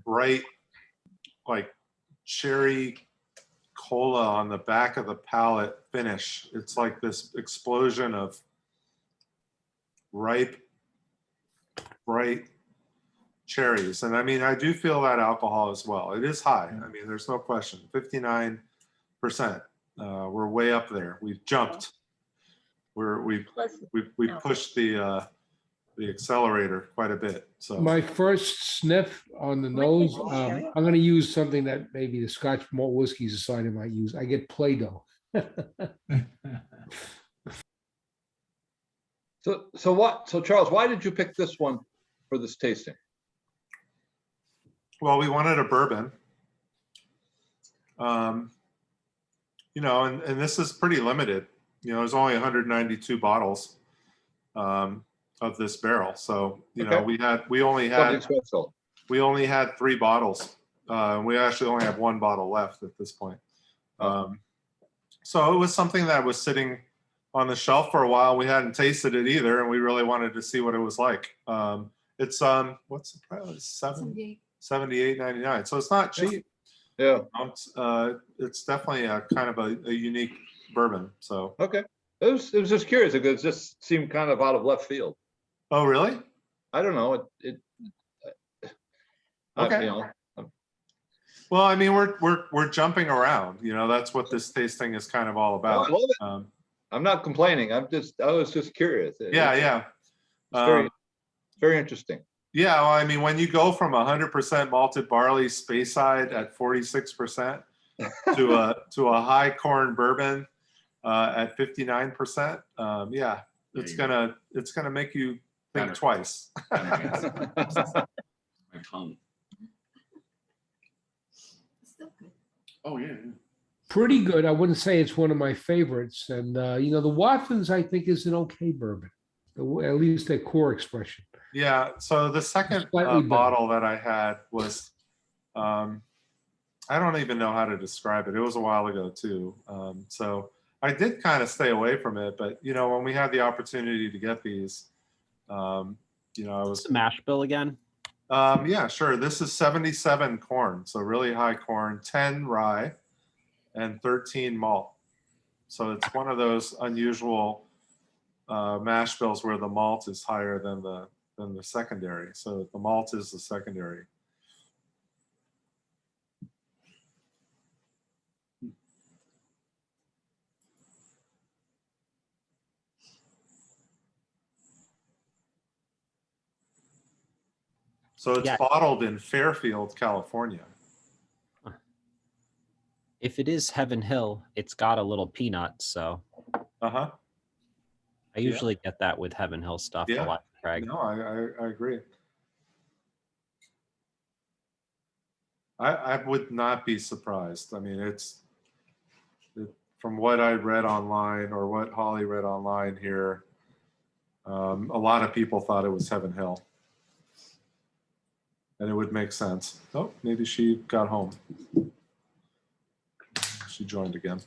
bright, like cherry cola on the back of the palate finish. It's like this explosion of ripe, bright cherries. And I mean, I do feel that alcohol as well. It is high. I mean, there's no question. 59%. We're way up there. We've jumped. We've pushed the accelerator quite a bit. So
my first sniff on the nose, I'm going to use something that maybe the Scotch malt whiskey society might use. I get Play-Doh.
So Charles, why did you pick this one for this tasting?
Well, we wanted a bourbon, and this is pretty limited. There's only 192 bottles of this barrel, so we only had 3 bottles. We actually only have 1 bottle left at this point. So it was something that was sitting on the shelf for a while. We hadn't tasted it either, and we really wanted to see what it was like. It's what's the price? $78.99. So it's not cheap.
Yeah.
It's definitely a kind of a unique bourbon. So
okay, it was just curious because it just seemed kind of out of left field.
Oh, really?
I don't know.
Okay. Well, I mean, we're jumping around. You know, that's what this tasting is kind of all about.
I love it. I'm not complaining. I was just curious.
Yeah, yeah.
It's very interesting.
Yeah, well, I mean, when you go from 100% malted barley Speyside at 46% to a high corn bourbon at 59%, yeah, it's gonna make you think
Better.
twice.
My tongue.
Still good.
Oh yeah, yeah.
Pretty good. I wouldn't say it's one of my favorites. And, you know, the Waffins, I think, is an okay bourbon, at least their core expression.
Yeah. So the second
Slightly better.
bottle that I had was, I don't even know how to describe it. It was a while ago too. So I did kind of stay away from it, but you know, when we had the opportunity to get these, you know, I was
the mash bill again.
yeah, sure. This is 77 corn, so really high corn, 10 rye, and 13 malt. So it's one of those unusual mash bills where the malt is higher than the secondary. So the malt is the secondary. So it's
Yeah.
bottled in Fairfield, California.
If it is Heaven Hill, it's got a little peanut. So
Uh-huh.
I usually get that with Heaven Hill stuff
Yeah.
a lot, Craig.
No, I agree. I would not be surprised. I mean, from what I read online or what Holly read online here, a lot of people thought it was Heaven Hill. And it would make sense. Oh, maybe she got home. She joined again.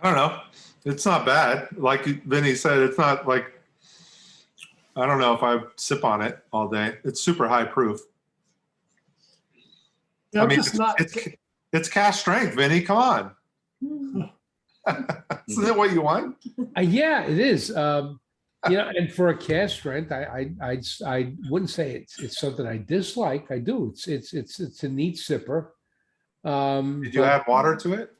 I don't know. It's not bad. Like Vinny said, it's not like, I don't know if I sip on it all day. It's super high proof.
Yeah,
I
I'm
mean,
just not.
it's cask strength, Vinny. Come on. Isn't that what you want?
Yeah, it is. You know, and for a cask strength, I wouldn't say it's something I dislike. I do. It's a neat sipper.
Did you add water to it?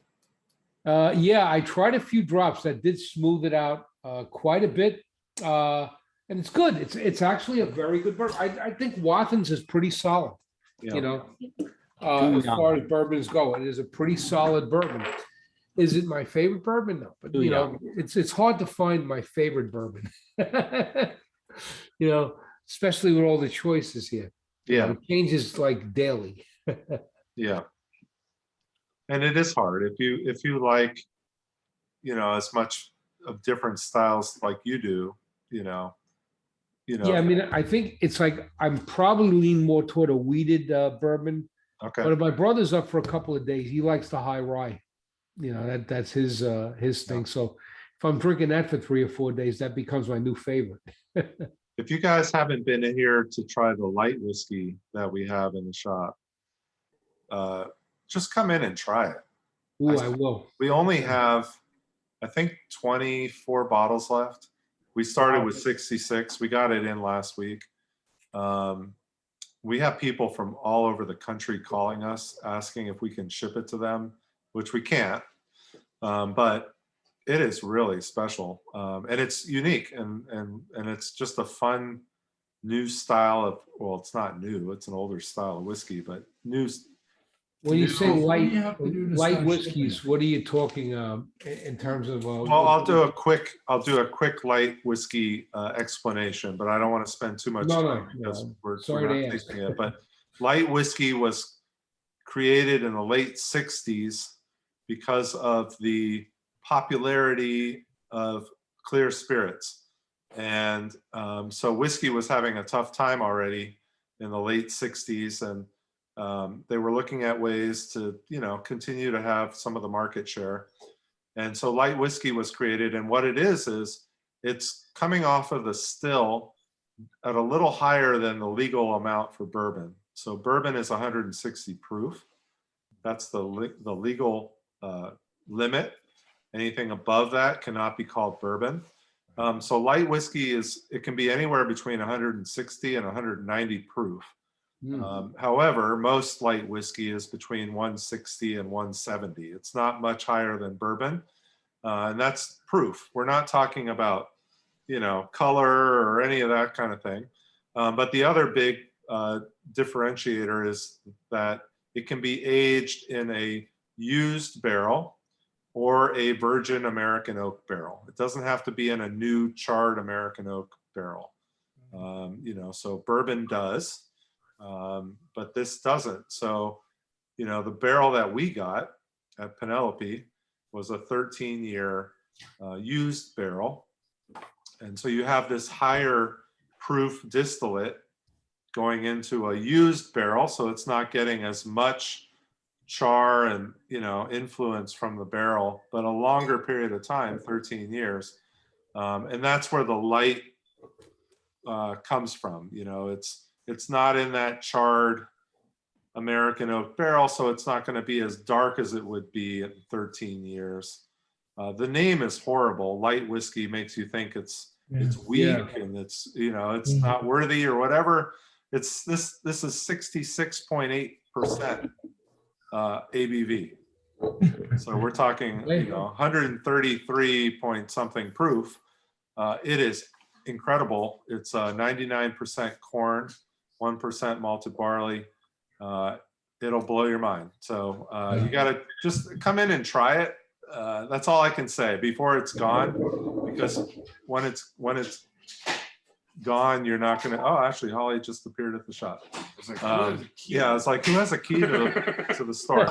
Yeah, I tried a few drops that did smooth it out quite a bit, and it's good. It's actually a very good bourbon. I think Wathens is pretty solid.
Yeah.
You know, as far as bourbons go, it is a pretty solid bourbon. Is it my favorite bourbon? No, but you know, it's hard to find my favorite bourbon. You know, especially with all the choices here.
Yeah.
It changes like daily.
Yeah. And it is hard if you like, you know, as much of different styles like you do, you know.
Yeah, I mean, I think it's like I'm probably lean more toward a weeded bourbon.
Okay.
But if my brother's up for a couple of days, he likes the high rye. You know, that's his thing. So if I'm drinking that for 3 or 4 days, that becomes my new favorite.
If you guys haven't been in here to try the light whiskey that we have in the shop, just come in and try it.
Ooh, I will.
We only have, I think, 24 bottles left. We started
Wow.
with 66. We got it in last week. We have people from all over the country calling us, asking if we can ship it to them, which we can't. But it is really special, and it's unique, and it's just a fun new style of. Well, it's not new; it's an older style of whiskey, but new.
When you say
What do you have to do to
light
start
whiskeys,
shipping?
what are you talking in terms of?
Well, I'll do a quick light whiskey explanation, but I don't want to spend too much
No,
time
no,
because
no.
we're
Sorry to
not
ask.
tasting it. But light whiskey was created in the late 60s because of the popularity of clear spirits. And so whiskey was having a tough time already in the late 60s. And they were looking at ways to, you know, continue to have some of the market share. And so light whiskey was created. And what it is it's coming off of the still at a little higher than the legal amount for bourbon. So bourbon is 160 proof. That's the legal limit. Anything above that cannot be called bourbon. So light whiskey it can be anywhere between 160 and 190 proof. However, most light whiskey is between 160 and 170. It's not much higher than bourbon. And that's proof. We're not talking about, color or any of that kind of thing. But the other big differentiator is that it can be aged in a used barrel or a virgin American oak barrel. It doesn't have to be in a new charred American oak barrel. So bourbon does. But this doesn't. So, the barrel that we got at Penelope was a 13-year used barrel. And so you have this higher proof distillate going into a used barrel. So it's not getting as much char and, influence from the barrel, but a longer period of time, 13 years. And that's where the light comes from. It's not in that charred American oak barrel, so it's not going to be as dark as it would be in 13 years. The name is horrible. Light whiskey makes you think it's weak and it's it's not worthy or whatever. It's this is 66.8% ABV. So we're talking 133 point something proof. It is incredible. It's 99% corn, 1% malted barley. It'll blow your mind. So you got to just come in and try it. That's all I can say before it's gone, because when it's gone, you're not gonna. Oh, actually, Holly just appeared at the shop. It's like who has a key to the store?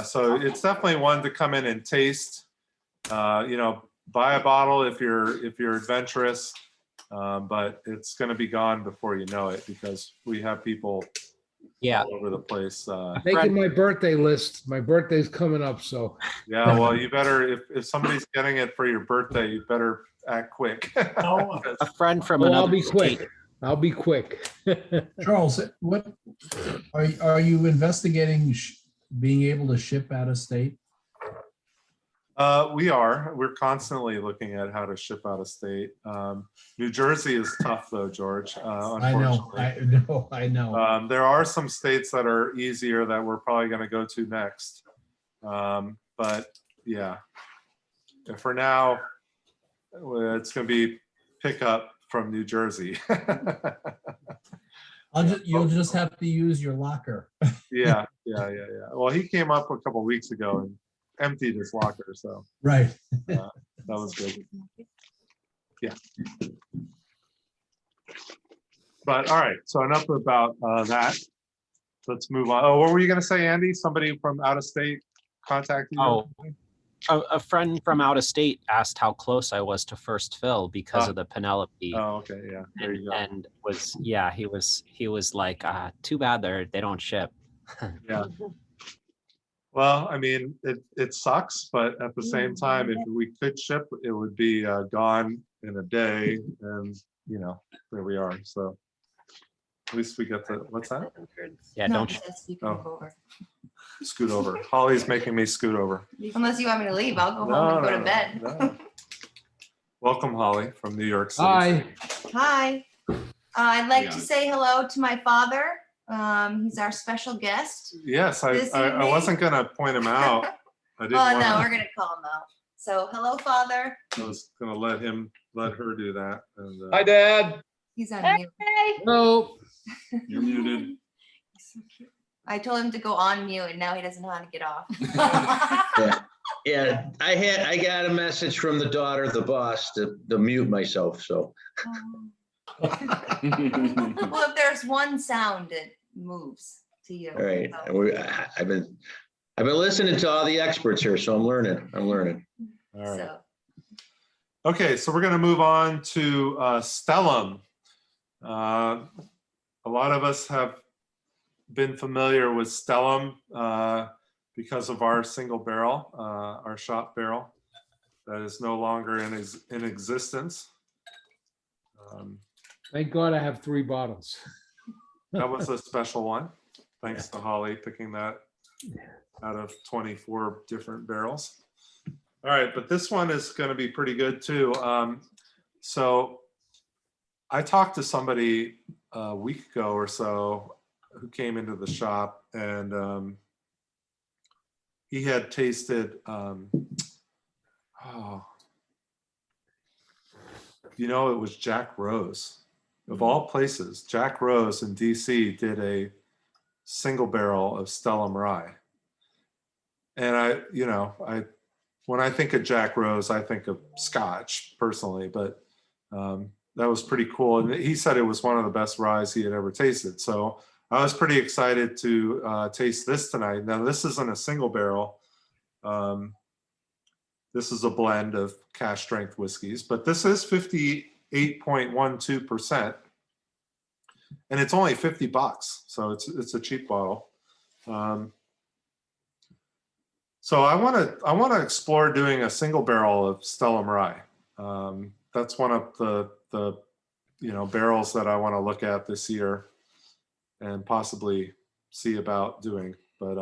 So it's definitely one to come in and taste. Buy a bottle if you're adventurous. But it's going to be gone before you know it, because we have people all over the place.
Making my birthday list. My birthday's coming up, so.
Yeah, well, you better, if somebody's getting it for your birthday, you better act quick.
A friend from
I'll
another
be quick.
state.
I'll be quick.
Charles, what are you investigating being able to ship out of state?
We're constantly looking at how to ship out of state. New Jersey is tough though, George. Unfortunately.
I know.
There are some states that are easier that we're probably going to go to next. But yeah, for now, it's going to be pick up from New Jersey.
You'll just have to use your locker.
Yeah. Well, he came up a couple weeks ago and emptied his locker, so
right.
That was good. Yeah. But all right, so enough about that. Let's move on. Oh, what were you going to say, Andy? Somebody from out of state contacted you?
Oh, a friend from out of state asked how close I was to first fill because of the Penelope.
Oh, okay, yeah. There you go.
And he was like, too bad they don't ship.
Yeah. Well, I mean, it sucks, but at the same time, if we could ship, it would be gone in a day, and there we are. So at least we get the, what's that?
Yeah,
No,
don't
it
ship.
says you can move over.
Scoot over. Holly's making me scoot over.
Unless you want me to leave, I'll go home and go to bed.
No. Welcome, Holly, from New York City.
Hi.
Hi. I'd like to say hello to my father. He's our special guest.
Yes,
This
I
evening.
wasn't gonna point him out. I didn't
Oh,
want
no,
to.
we're going to call him out. So, hello, father.
I was gonna let her do that. And,
Hi, Dad.
He's on mute.
Hello.
You're muted.
He's so cute. I told him to go on mute, and now he doesn't know how to get off.
Yeah, I got a message from the daughter of the boss to mute myself, so.
Well, if there's one sound, it moves to you.
All right,
So,
I've been listening to all the experts here, so I'm learning.
all right.
so,
Okay, so we're gonna move on to Stellum. A lot of us have been familiar with Stellum because of our single barrel, our shop barrel that is no longer in existence.
Thank God I have 3 bottles.
That was a special one. Thanks to Holly picking that out of 24 different barrels. All right, but this one is going to be pretty good too. So I talked to somebody a week ago or so who came into the shop, and he had tasted, it was Jack Rose. Of all places, Jack Rose in DC did a single barrel of Stellum Rye. And when I think of Jack Rose, I think of Scotch personally, but that was pretty cool. And he said it was one of the best ryes he had ever tasted. So I was pretty excited to taste this tonight. Now, this isn't a single barrel. This is a blend of cask strength whiskeys, but this is 58.12%. And it's only $50. So it's a cheap bottle. So I want to explore doing a single barrel of Stellum Rye. That's one of the barrels that I want to look at this year and possibly see about doing. But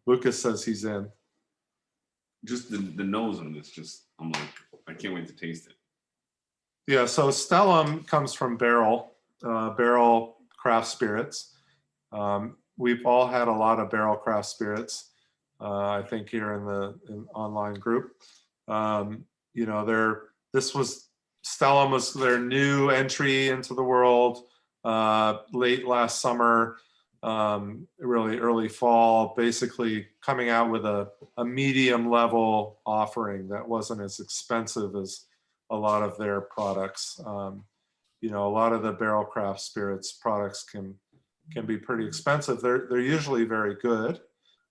Lucas says he's in.
Just the nose on this, I'm like, I can't wait to taste it.
Yeah, so Stellum comes from Barrel craft spirits. We've all had a lot of Barrel craft spirits, I think, here in the online group. Stellum was their new entry into the world late last summer, really early fall, basically coming out with a medium level offering that wasn't as expensive as a lot of their products. A lot of the Barrel craft spirits products can be pretty expensive. They're usually very good,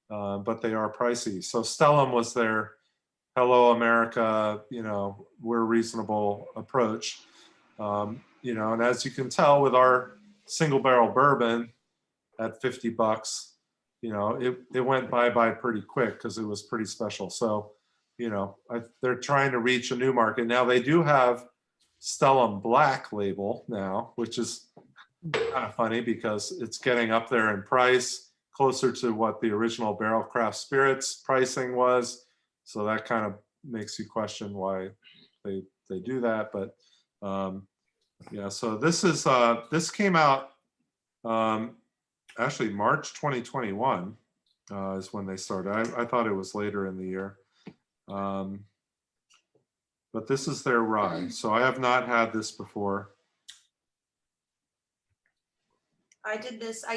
but they are pricey. So Stellum was their hello America, we're reasonable approach. And as you can tell with our single barrel bourbon at $50, it went bye pretty quick because it was pretty special. So, they're trying to reach a new market. Now they do have Stellum Black label now, which is kind of funny because it's getting up there in price, closer to what the original Barrel craft spirits pricing was. So that kind of makes you question why they do that. But yeah, so this came out actually March 2021 is when they started. I thought it was later in the year. But this is their rye. So I have not had this before.
I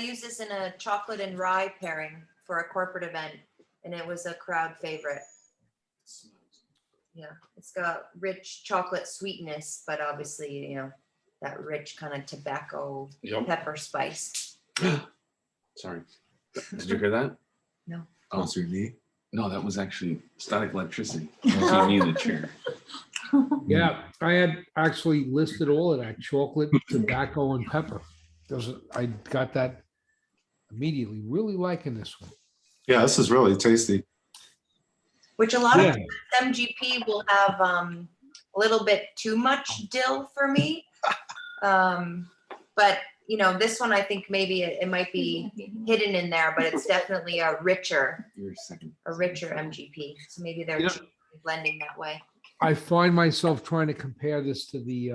used this in a chocolate and rye pairing for a corporate event, and it was a crowd favorite. Yeah, it's got rich chocolate sweetness, but obviously, that rich kind of tobacco pepper spice.
Sorry. Did you hear that?
No.
Oh, it's your knee? No, that was actually static electricity. That's your knee in the chair.
Yeah, I had actually listed all of that: chocolate, tobacco, and pepper. I got that immediately. Really liking this one.
Yeah, this is really tasty.
Which a lot of MGP will have a little bit too much dill for me. But this one, I think maybe it might be hidden in there, but it's definitely a richer MGP. So maybe they're blending that way.
I find myself trying to compare this to the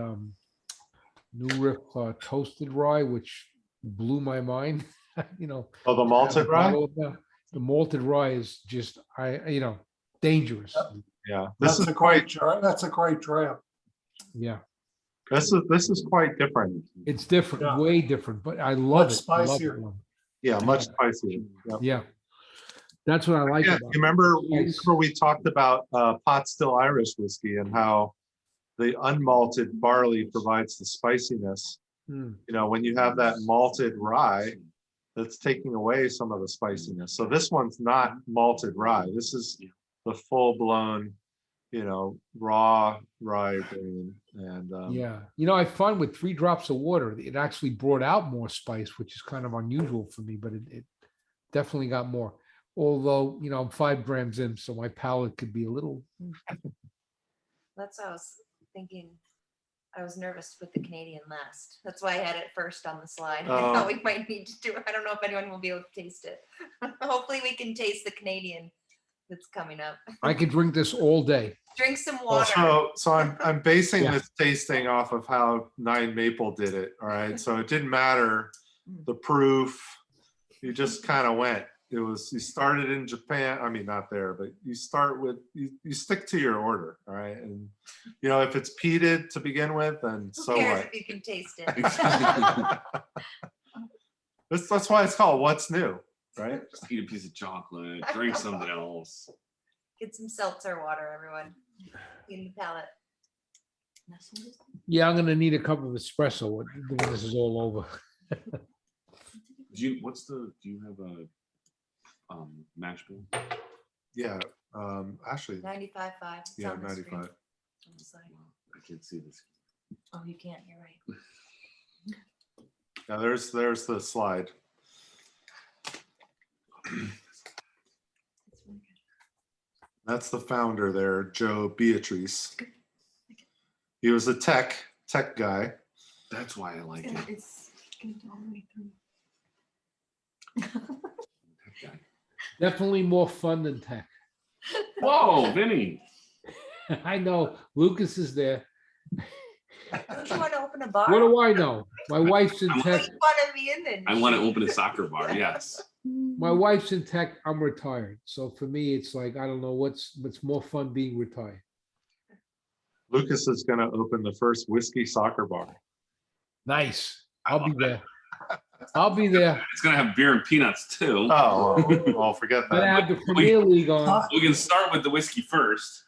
New Riff toasted rye, which blew my mind.
Oh, the malted rye?
The malted rye is just, dangerous.
Yeah,
that's a great dram.
Yeah.
This is quite different.
It's different, way different, but I love it.
Spicier.
Yeah, much spicier. Yep.
Yeah. That's what I like about it.
You remember we talked about pot still Irish whiskey and how the unmalted barley provides the spiciness. When you have that malted rye, that's taking away some of the spiciness. So this one's not malted rye. This is the full blown, raw rye grain. And
I find with 3 drops of water, it actually brought out more spice, which is kind of unusual for me, but it definitely got more. Although, I'm 5 grams in, so my palate could be a little.
That's what I was thinking. I was nervous to put the Canadien last. That's why I had it first on the slide. I thought we might need to do it. I don't know if anyone will be able to taste it. Hopefully we can taste the Canadien that's coming up.
I could drink this all day.
Drink some water.
So I'm basing
Yeah.
this tasting off of how Nine Maple did it. All right. So it didn't matter the proof. You just kind of went. It was, you started in Japan. I mean, not there, but you start with, you stick to your order. All right. And, you know, if it's peated to begin with, then
Who
so
cares
what?
if you can taste it?
That's why it's called What's New, right?
Just eat a piece of chocolate, drink something else.
Get some seltzer water, everyone. Clean the palate.
Yeah, I'm gonna need a cup of espresso when this is all over.
Do you have a mash bill?
Yeah. Actually,
95.5. It's
yeah,
on the screen.
95.
On the side.
I can't see this.
Oh, you can't, you're right.
Yeah, there's the slide. That's the founder there, Joe Beatrice. He was a tech guy.
That's why I like it.
It's gonna go all the way through.
That guy.
Definitely more fun than tech.
Whoa, Vinny.
I know, Lucas is there.
Don't you want to open a bar?
What do I know? My wife's in tech.
Make fun of me and then.
I want to open a soccer bar. Yes.
My wife's in tech. I'm retired. So for me, it's like, I don't know what's more fun being retired.
Lucas is going to open the first whiskey soccer bar.
Nice. I'll be there. I'll be there.
It's gonna have beer and peanuts too.
Oh, well, forget
Gonna
that.
have the Premier League on.
We can start with the whiskey first.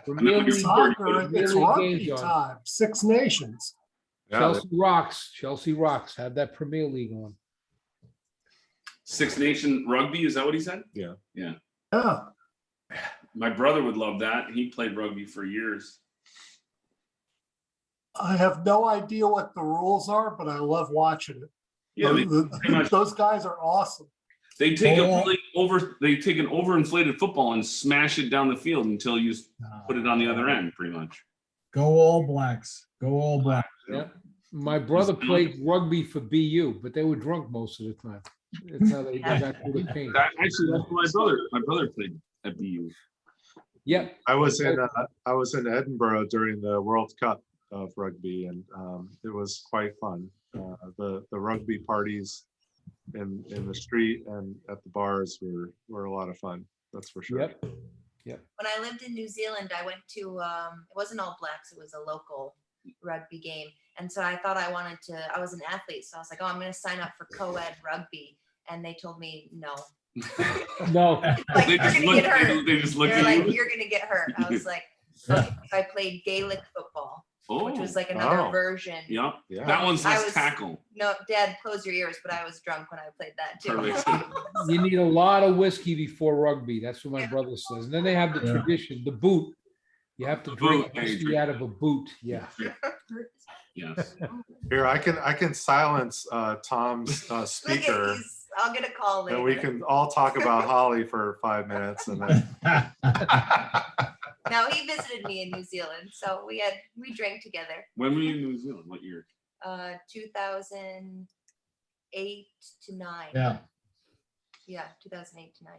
Premier League,
Soccer, it's
Really
rugby
games on.
time. Six Nations.
Yeah,
Chelsea rocks. Chelsea rocks. Have that Premier League on.
Six Nation Rugby, is that what he said?
Yeah.
Yeah.
Yeah.
My brother would love that. He played rugby for years.
I have no idea what the rules are, but I love watching it.
Yeah, pretty much.
Those guys are awesome.
They take a really they take an overinflated football and smash it down the field until you put it on the other end, pretty much.
Go All Blacks. Go All Blacks.
Yeah. My brother played rugby for BU, but they were drunk most of the time. That's how they got through the pain.
Actually, that's what my brother played at BU.
Yeah.
I was in Edinburgh during the World Cup of rugby, and it was quite fun. The rugby parties in the street and at the bars were a lot of fun. That's for sure.
Yep.
When I lived in New Zealand, I went to, it wasn't All Blacks, it was a local rugby game. And so I thought I was an athlete. So I was like, oh, I'm going to sign up for co-ed rugby. And they told me, no.
No.
Like,
They
you're
just
gonna
look-
get hurt.
they just look
They're
at
like,
you.
you're going to get hurt. I was like, okay. So I played Gaelic football, which was like another
Oh.
version.
Yep.
Yeah.
That one's
I
less
was-
tackle.
No, Dad, close your ears, but I was drunk when I played that too.
Perfect.
You need a lot of whiskey before rugby. That's what my brother says. And then they have the
Yeah.
tradition, the boot. You have to
The
drink
boot, yeah, you
whiskey
drink.
out of a boot. Yeah.
Yes.
Here, I can silence Tom's
Look at
speaker,
these. I'll get a call later.
and we can all talk about Holly for 5 minutes, and then
No, he visited me in New Zealand, so we drank together.
When were you in New Zealand? What year?
2008 to 9.
Yeah.
Yeah, 2008 to 9.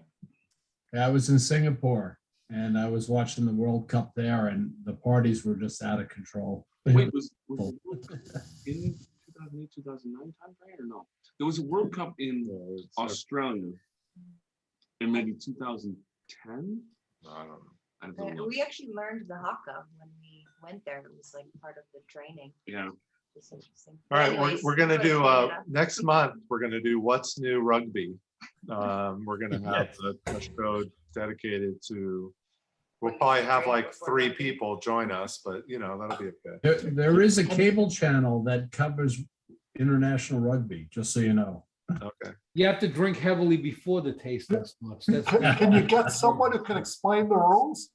I was in Singapore and I was watching the World Cup there and the parties were just out of control.
Wait, was the World Cup in 2008, 2009 time frame or no? There was a World Cup in Australia in maybe 2010.
I don't know.
I don't know.
We actually learned the haka when we went there. It was like part of the training.
Yeah.
It's interesting.
All right,
Anyways,
we're gonna
go
do
ahead, Canada.
next month. We're gonna do What's New Rugby. We're gonna have a show dedicated to. We'll probably have like 3 people join us, but you know that'll be okay.
There is a cable channel that covers international rugby, just so you know.
Okay.
You have to drink heavily before the tasting starts. That's
Can you get someone who can explain the rules?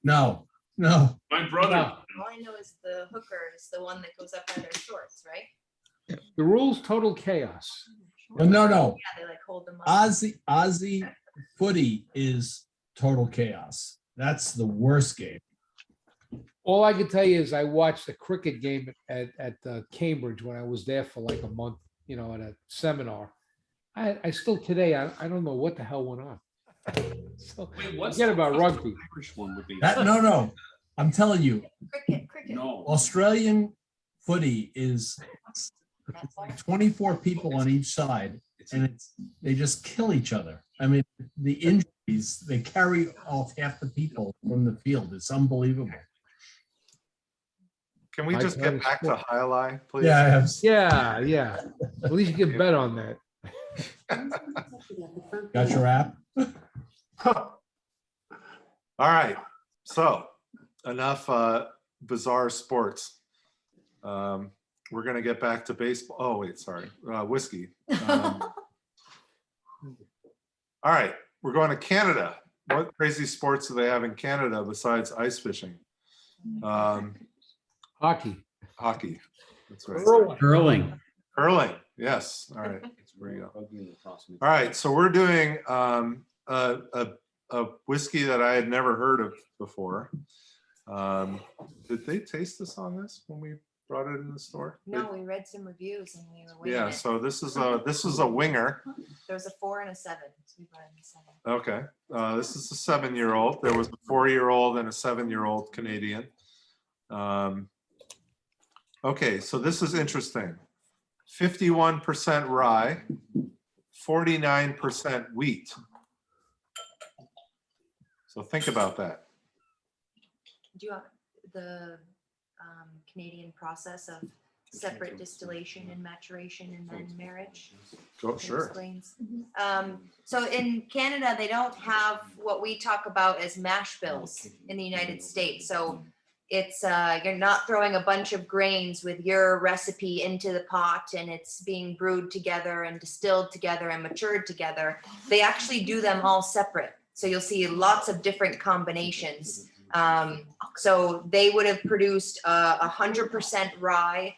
No.
My brother.
No.
All I know is the hooker is the one that goes up by their shorts, right?
The rules, total chaos.
No.
Yeah, they like hold them up.
Aussie footy is total chaos. That's the worst game.
All I can tell you is I watched a cricket game at Cambridge when I was there for like a month, you know, at a seminar. I still today, I don't know what the hell went on. So
Wait, what's
forget
the
about rugby.
Irish one with the?
No, I'm telling you,
Cricket.
No.
Australian footy is it's like 24 people on each side, and they just kill each other. I mean, the injuries, they carry off half the people from the field. It's unbelievable.
Can we just get back to highlight, please?
Yeah. At least you can bet on that.
Got your app?
All right. So enough bizarre sports. We're going to get back to baseball. Oh, wait, sorry. Whiskey. All right. We're going to Canada. What crazy sports do they have in Canada besides ice fishing?
Hockey.
Hockey. That's right.
Curling.
Curling. Yes. All right. There you go. All right. So we're doing a whiskey that I had never heard of before. Did they taste this on this when we brought it in the store?
No, we read some reviews and we were waiting.
Yeah. So this is a winger.
There was a 4 and a 7. So we brought in a 7.
Okay. This is a 7-year-old. There was a 4-year-old and a 7-year-old Canadian. Okay, so this is interesting. 51% rye, 49% wheat. So think about that.
Do you want the Canadian process of separate distillation and maturation and then marriage?
Go,
It
sure.
explains. So in Canada, they don't have what we talk about as mash bills in the United States. So it's you're not throwing a bunch of grains with your recipe into the pot and it's being brewed together and distilled together and matured together. They actually do them all separate. So you'll see lots of different combinations. So they would have produced 100% rye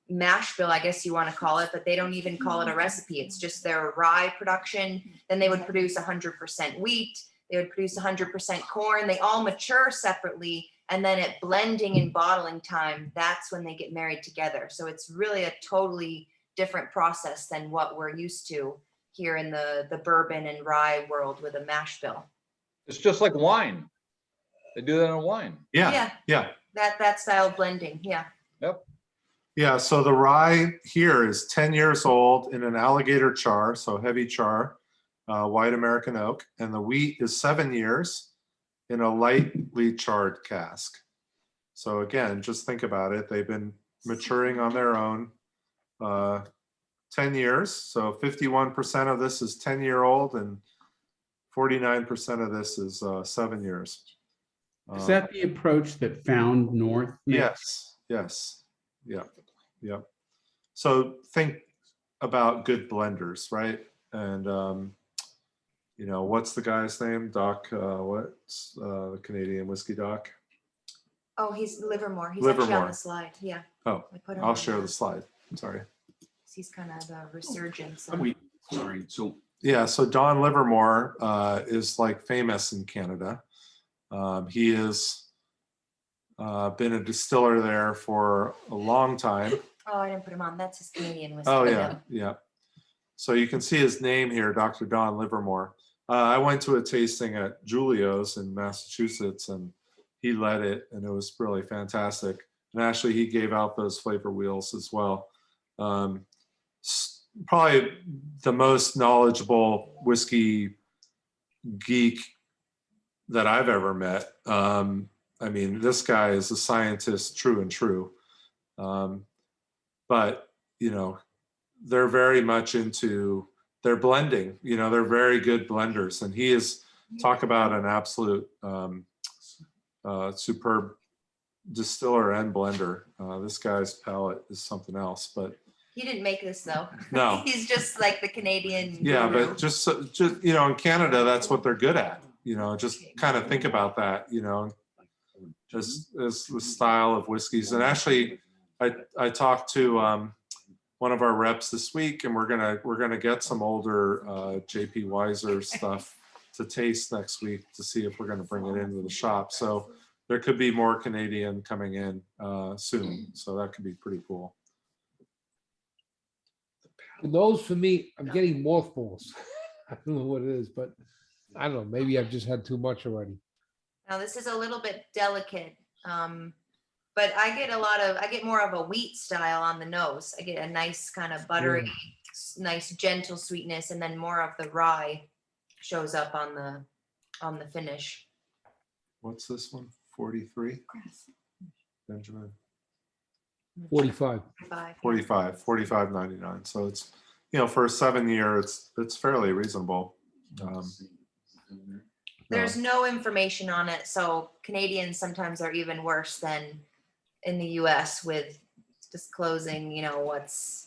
mash bill, I guess you want to call it, but they don't even call it a recipe. It's just their rye production. Then they would produce 100% wheat. They would produce 100% corn. They all mature separately. And then at blending and bottling time, that's when they get married together. So it's really a totally different process than what we're used to here in the bourbon and rye world with a mash bill.
It's just like wine. They do that in wine.
Yeah.
That style of blending. Yeah.
Yep.
Yeah, so the rye here is 10 years old in an alligator char, so heavy char, white American oak, and the wheat is 7 years in a lightly charred cask. So again, just think about it. They've been maturing on their own 10 years. So 51% of this is 10-year-old and 49% of this is 7 years.
Is that the approach that Found North makes?
Yes. Yeah. So think about good blenders, right? And what's the guy's name? Doc, what's the Canadian whiskey doc?
Oh, he's Livermore. He's actually on
Livermore.
the slide. Yeah.
Oh,
I put him
I'll
on
share
there.
the slide. Sorry.
He's kind of the resurgence.
Wait, sorry. So
Yeah, so Don Livermore is like famous in Canada. He has been a distiller there for a long time.
Oh, I didn't put him on. That's his Canadian whiskey.
Oh yeah. So you can see his name here, Dr. Don Livermore. I went to a tasting at Julio's in Massachusetts and he led it and it was really fantastic. And actually he gave out those flavor wheels as well. Probably the most knowledgeable whiskey geek that I've ever met. I mean, this guy is a scientist, true and true. But, they're very much into their blending. They're very good blenders. And he is, talk about an absolute superb distiller and blender. This guy's palate is something else, but
He didn't make this though.
No.
He's just like the Canadian.
yeah,
guru.
but just in Canada, that's what they're good at. Just kind of think about that. Just as the style of whiskeys. And actually, I talked to one of our reps this week, and we're gonna get some older JP Weiser stuff to taste next week to see if we're gonna bring it into the shop. So there could be more Canadian coming in soon. So that could be pretty cool.
Those for me, I'm getting mothballs. I don't know what it is, but I don't know, maybe I've just had too much already.
Now this is a little bit delicate, but I get more of a wheat style on the nose. I get a nice kind of buttery, nice gentle sweetness, and then more of the rye shows up on the finish.
What's this one? 43? Benjamin.
45.
45.99. So it's, for a 7-year, it's fairly reasonable.
There's no information on it, so Canadians sometimes are even worse than in the US with disclosing,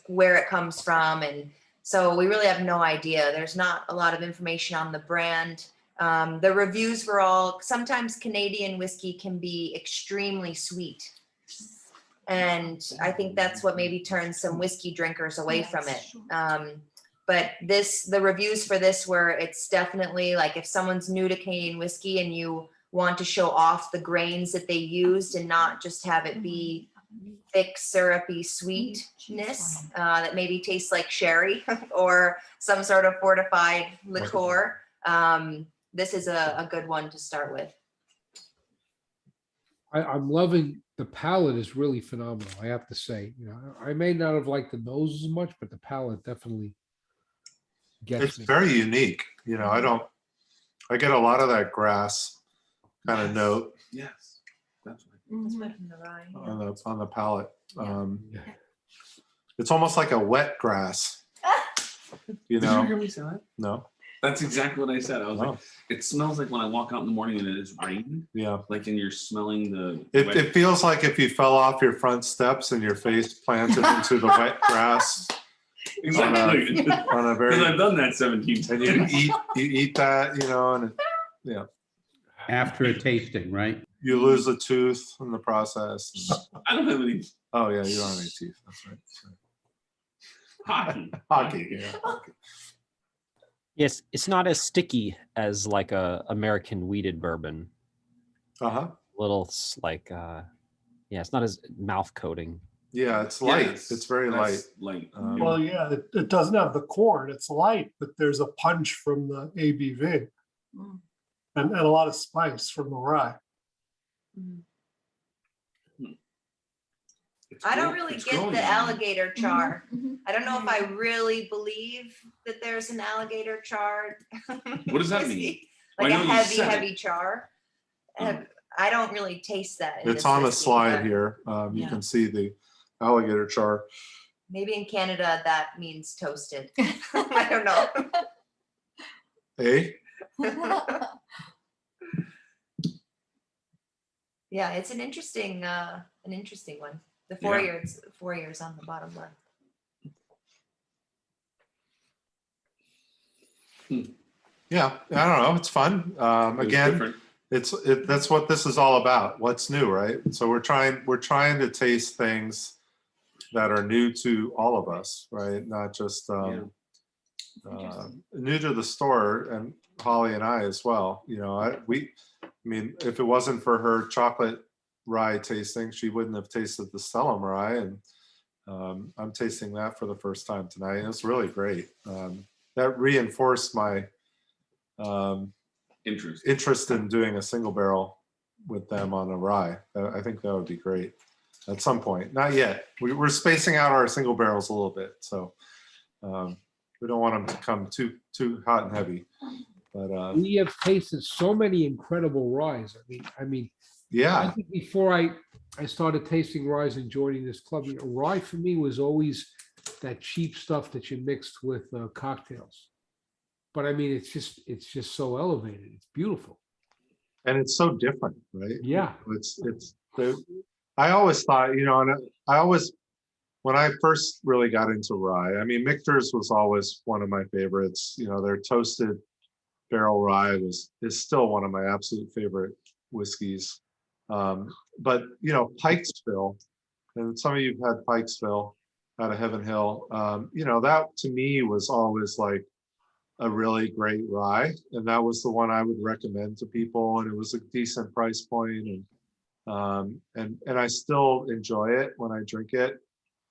where it comes from. And so we really have no idea. There's not a lot of information on the brand. The reviews were sometimes Canadian whiskey can be extremely sweet. And I think that's what maybe turns some whiskey drinkers away from it. But the reviews for this were, it's definitely like if someone's new to Canadian whiskey and you want to show off the grains that they used and not just have it be thick, syrupy sweetness that maybe tastes like sherry or some sort of fortified liqueur. This is a good one to start with.
I'm loving the palate is really phenomenal. I have to say, I may not have liked the nose as much, but the palate definitely gets
It's
me.
very unique. I get a lot of that grass kind of note
Yes, definitely.
That's right from the rye.
on the palate. It's almost like a wet grass.
Did you hear me say that?
No.
That's exactly what I said. I was
Oh.
like, it smells like when I walk out in the morning and it is raining.
Yeah.
Like, and you're smelling the.
It feels like if you fell off your front steps and your face planted into the wet grass.
Exactly.
On a very.
Because I've done that 17 times.
And you eat that, and
After a tasting, right?
you lose a tooth in the process.
I don't have any
Oh yeah, you don't have any teeth. That's right.
hockey.
Hockey, yeah.
Yes, it's not as sticky as like a American weeded bourbon.
Uh-huh.
It's not as mouth coating.
Yeah, it's light.
Yes,
It's very light.
that's light.
Well, yeah, it doesn't have the corn. It's light, but there's a punch from the ABV and a lot of spice from the rye.
I don't really
It's
get
growing
the
on me.
alligator char. I don't know if I really believe that there's an alligator char.
What does that mean?
whiskey.
Well,
Like
I
a
know you
heavy,
said it.
heavy char. I don't really taste that. in
It's
this
on the
whiskey,
slide
but
here. You
yeah.
can see the alligator char.
Maybe in Canada that means toasted. I don't know.
Eh?
Yeah, it's an interesting one. The
Yeah.
4 years on the bottom left.
Yeah, I don't know. It's fun.
It was
Again,
different.
that's what this is all about. What's new, right? So we're trying to taste things that are new to all of us, right? Not just new to the store, and Holly and I as well. I mean, if it wasn't for her chocolate rye tasting, she wouldn't have tasted the Stellum Rye, and I'm tasting that for the first time tonight. And it's really great. That reinforced my interest in doing a single barrel with them on a rye. I think that would be great at some point. Not yet. We're spacing out our single barrels a little bit, so we don't want them to come too hot and heavy. But
We have tasted so many incredible ryes. I mean, I
yeah,
think before I started tasting ryes and joining this club, rye for me was always that cheap stuff that you mixed with cocktails. But I mean, it's just so elevated. It's beautiful.
and it's so different, right?
Yeah.
I always thought, and I always, when I first really got into rye, I mean, Michter's was always one of my favorites. Their toasted barrel rye is still one of my absolute favorite whiskeys. But Pikesville, and some of you've had Pikesville out of Heaven Hill. That to me was always like a really great rye, and that was the one I would recommend to people. And it was a decent price point, and I still enjoy it when I drink it.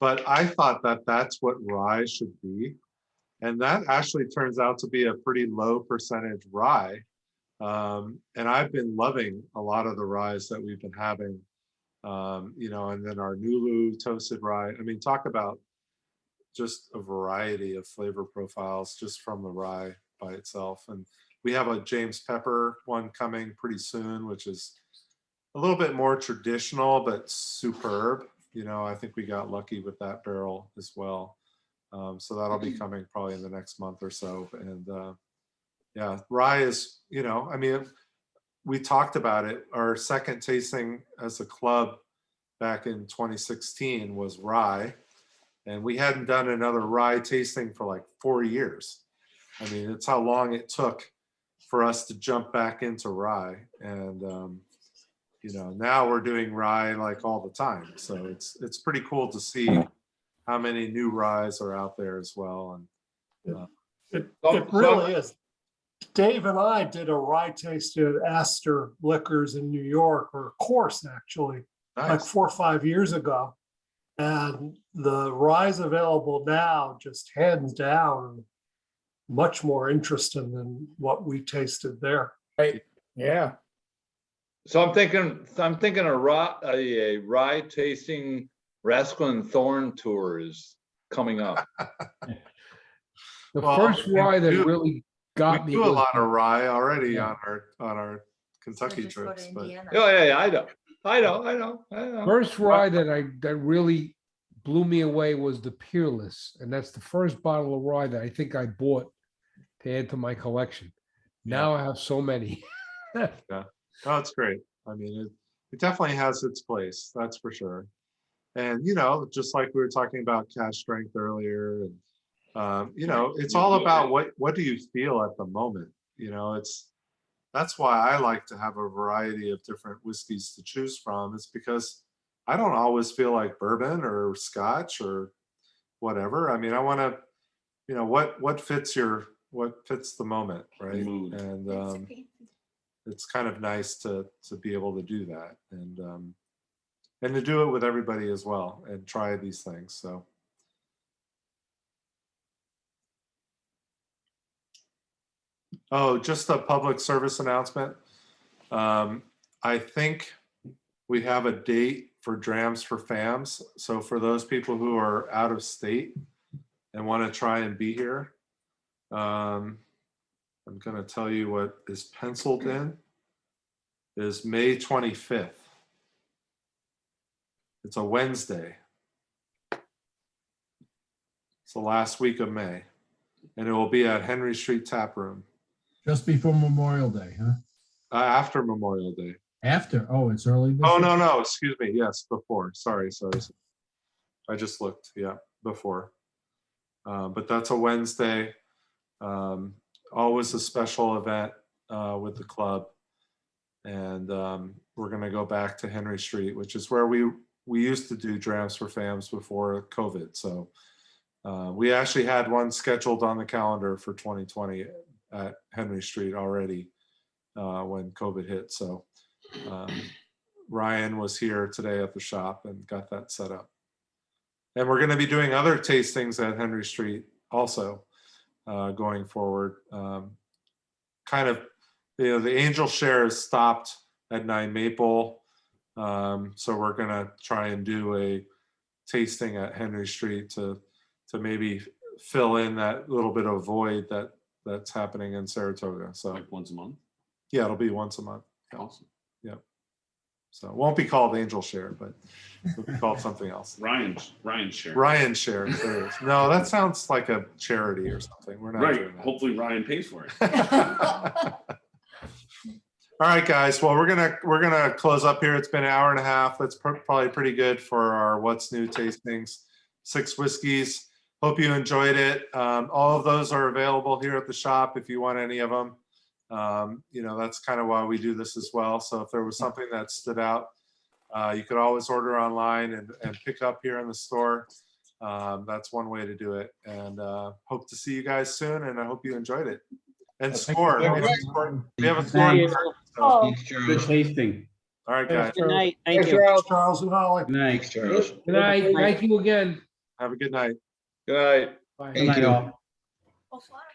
But I thought that that's what rye should be. And that actually turns out to be a pretty low percentage rye. And I've been loving a lot of the ryes that we've been having, you know, and then our Nulu toasted rye. I mean, talk about just a variety of flavor profiles just from the rye by itself. And we have a James Pepper one coming pretty soon, which is a little bit more traditional, but superb. You know, I think we got lucky with that barrel as well. So that'll be coming probably in the next month or so. And yeah, rye is, you know, I mean, we talked about it. Our second tasting as a club back in 2016 was rye. And we hadn't done another rye tasting for like 4 years. I mean, it's how long it took for us to jump back into rye. And, you know, now we're doing rye like all the time. So it's pretty cool to see how many new ryes are out there as well. And
it really is. Dave and I did a rye tasting at Astor Liquors in New York, or a course actually, like 4 or 5 years ago. And the ryes available now, just hands down, much more interesting than what we tasted there.
Right. Yeah. So I'm thinking a rye tasting Rascal and Thorn tour is coming up.
The first rye that really got
we
me.
do a
was-
lot of rye already on our Kentucky
Just go to
trips. But
Indiana.
Yeah, I know.
First rye that really blew me away was the Peerless, and that's the first bottle of rye that I think I bought to add to my collection. Now I have so many.
yeah, oh, it's great. I mean, it definitely has its place, that's for sure. And, you know, just like we were talking about cash strength earlier, and, you know, it's all about what do you feel at the moment? You know, that's why I like to have a variety of different whiskeys to choose from. It's because I don't always feel like bourbon or Scotch or whatever. I mean, I want to, you know, what fits the moment, right?
Mood.
And it's kind of nice to be able to do that, and to do it with everybody as well, and try these things. So. Oh, just a public service announcement. I think we have a date for Drams for Fams. So for those people who are out of state and want to try and be here, I'm going to tell you what is penciled in is May 25th. It's a Wednesday. It's the last week of May, and it will be at Henry Street Tap Room.
Just before Memorial Day, huh?
After Memorial Day.
After? Oh, it's early. This
Oh,
year?
no, excuse me. Yes, before. Sorry. I just looked. Yeah, before. But that's a Wednesday. Always a special event with the club. And we're going to go back to Henry Street, which is where we used to do Drams for Fams before COVID. So we actually had one scheduled on the calendar for 2020 at Henry Street already when COVID hit. So Ryan was here today at the shop and got that set up. And we're going to be doing other tastings at Henry Street also going forward. Kind of, you know, the Angel Share is stopped at 9 Maple. So we're going to try and do a tasting at Henry Street to maybe fill in that little bit of void that's happening in Saratoga. So
Like once a month.
yeah, it'll be once a month.
Awesome.
Yeah. So it won't be called Angel Share, but it'll be called something else.
Ryan share.
Ryan Share. There it is. No, that sounds like a charity or something. We're not
Right.
doing that.
Hopefully Ryan pays for it.
All right, guys. Well, we're gonna close up here. It's been an hour and a half. That's probably pretty good for our What's New tastings. 6 whiskeys. Hope you enjoyed it. All of those are available here at the shop if you want any of them. You know, that's kind of why we do this as well. So if there was something that stood out, you could always order online and pick up here in the store. That's one way to do it. And hope to see you guys soon. And I hope you enjoyed it. And score. We have a score. So.
Good tasting.
All right, guys.
Good night. Thank
Thanks,
you.
Charles and Holly.
Good night.
Good night. Thank you again.
Have a good night.
Good night.
Good night, all.
Au revoir.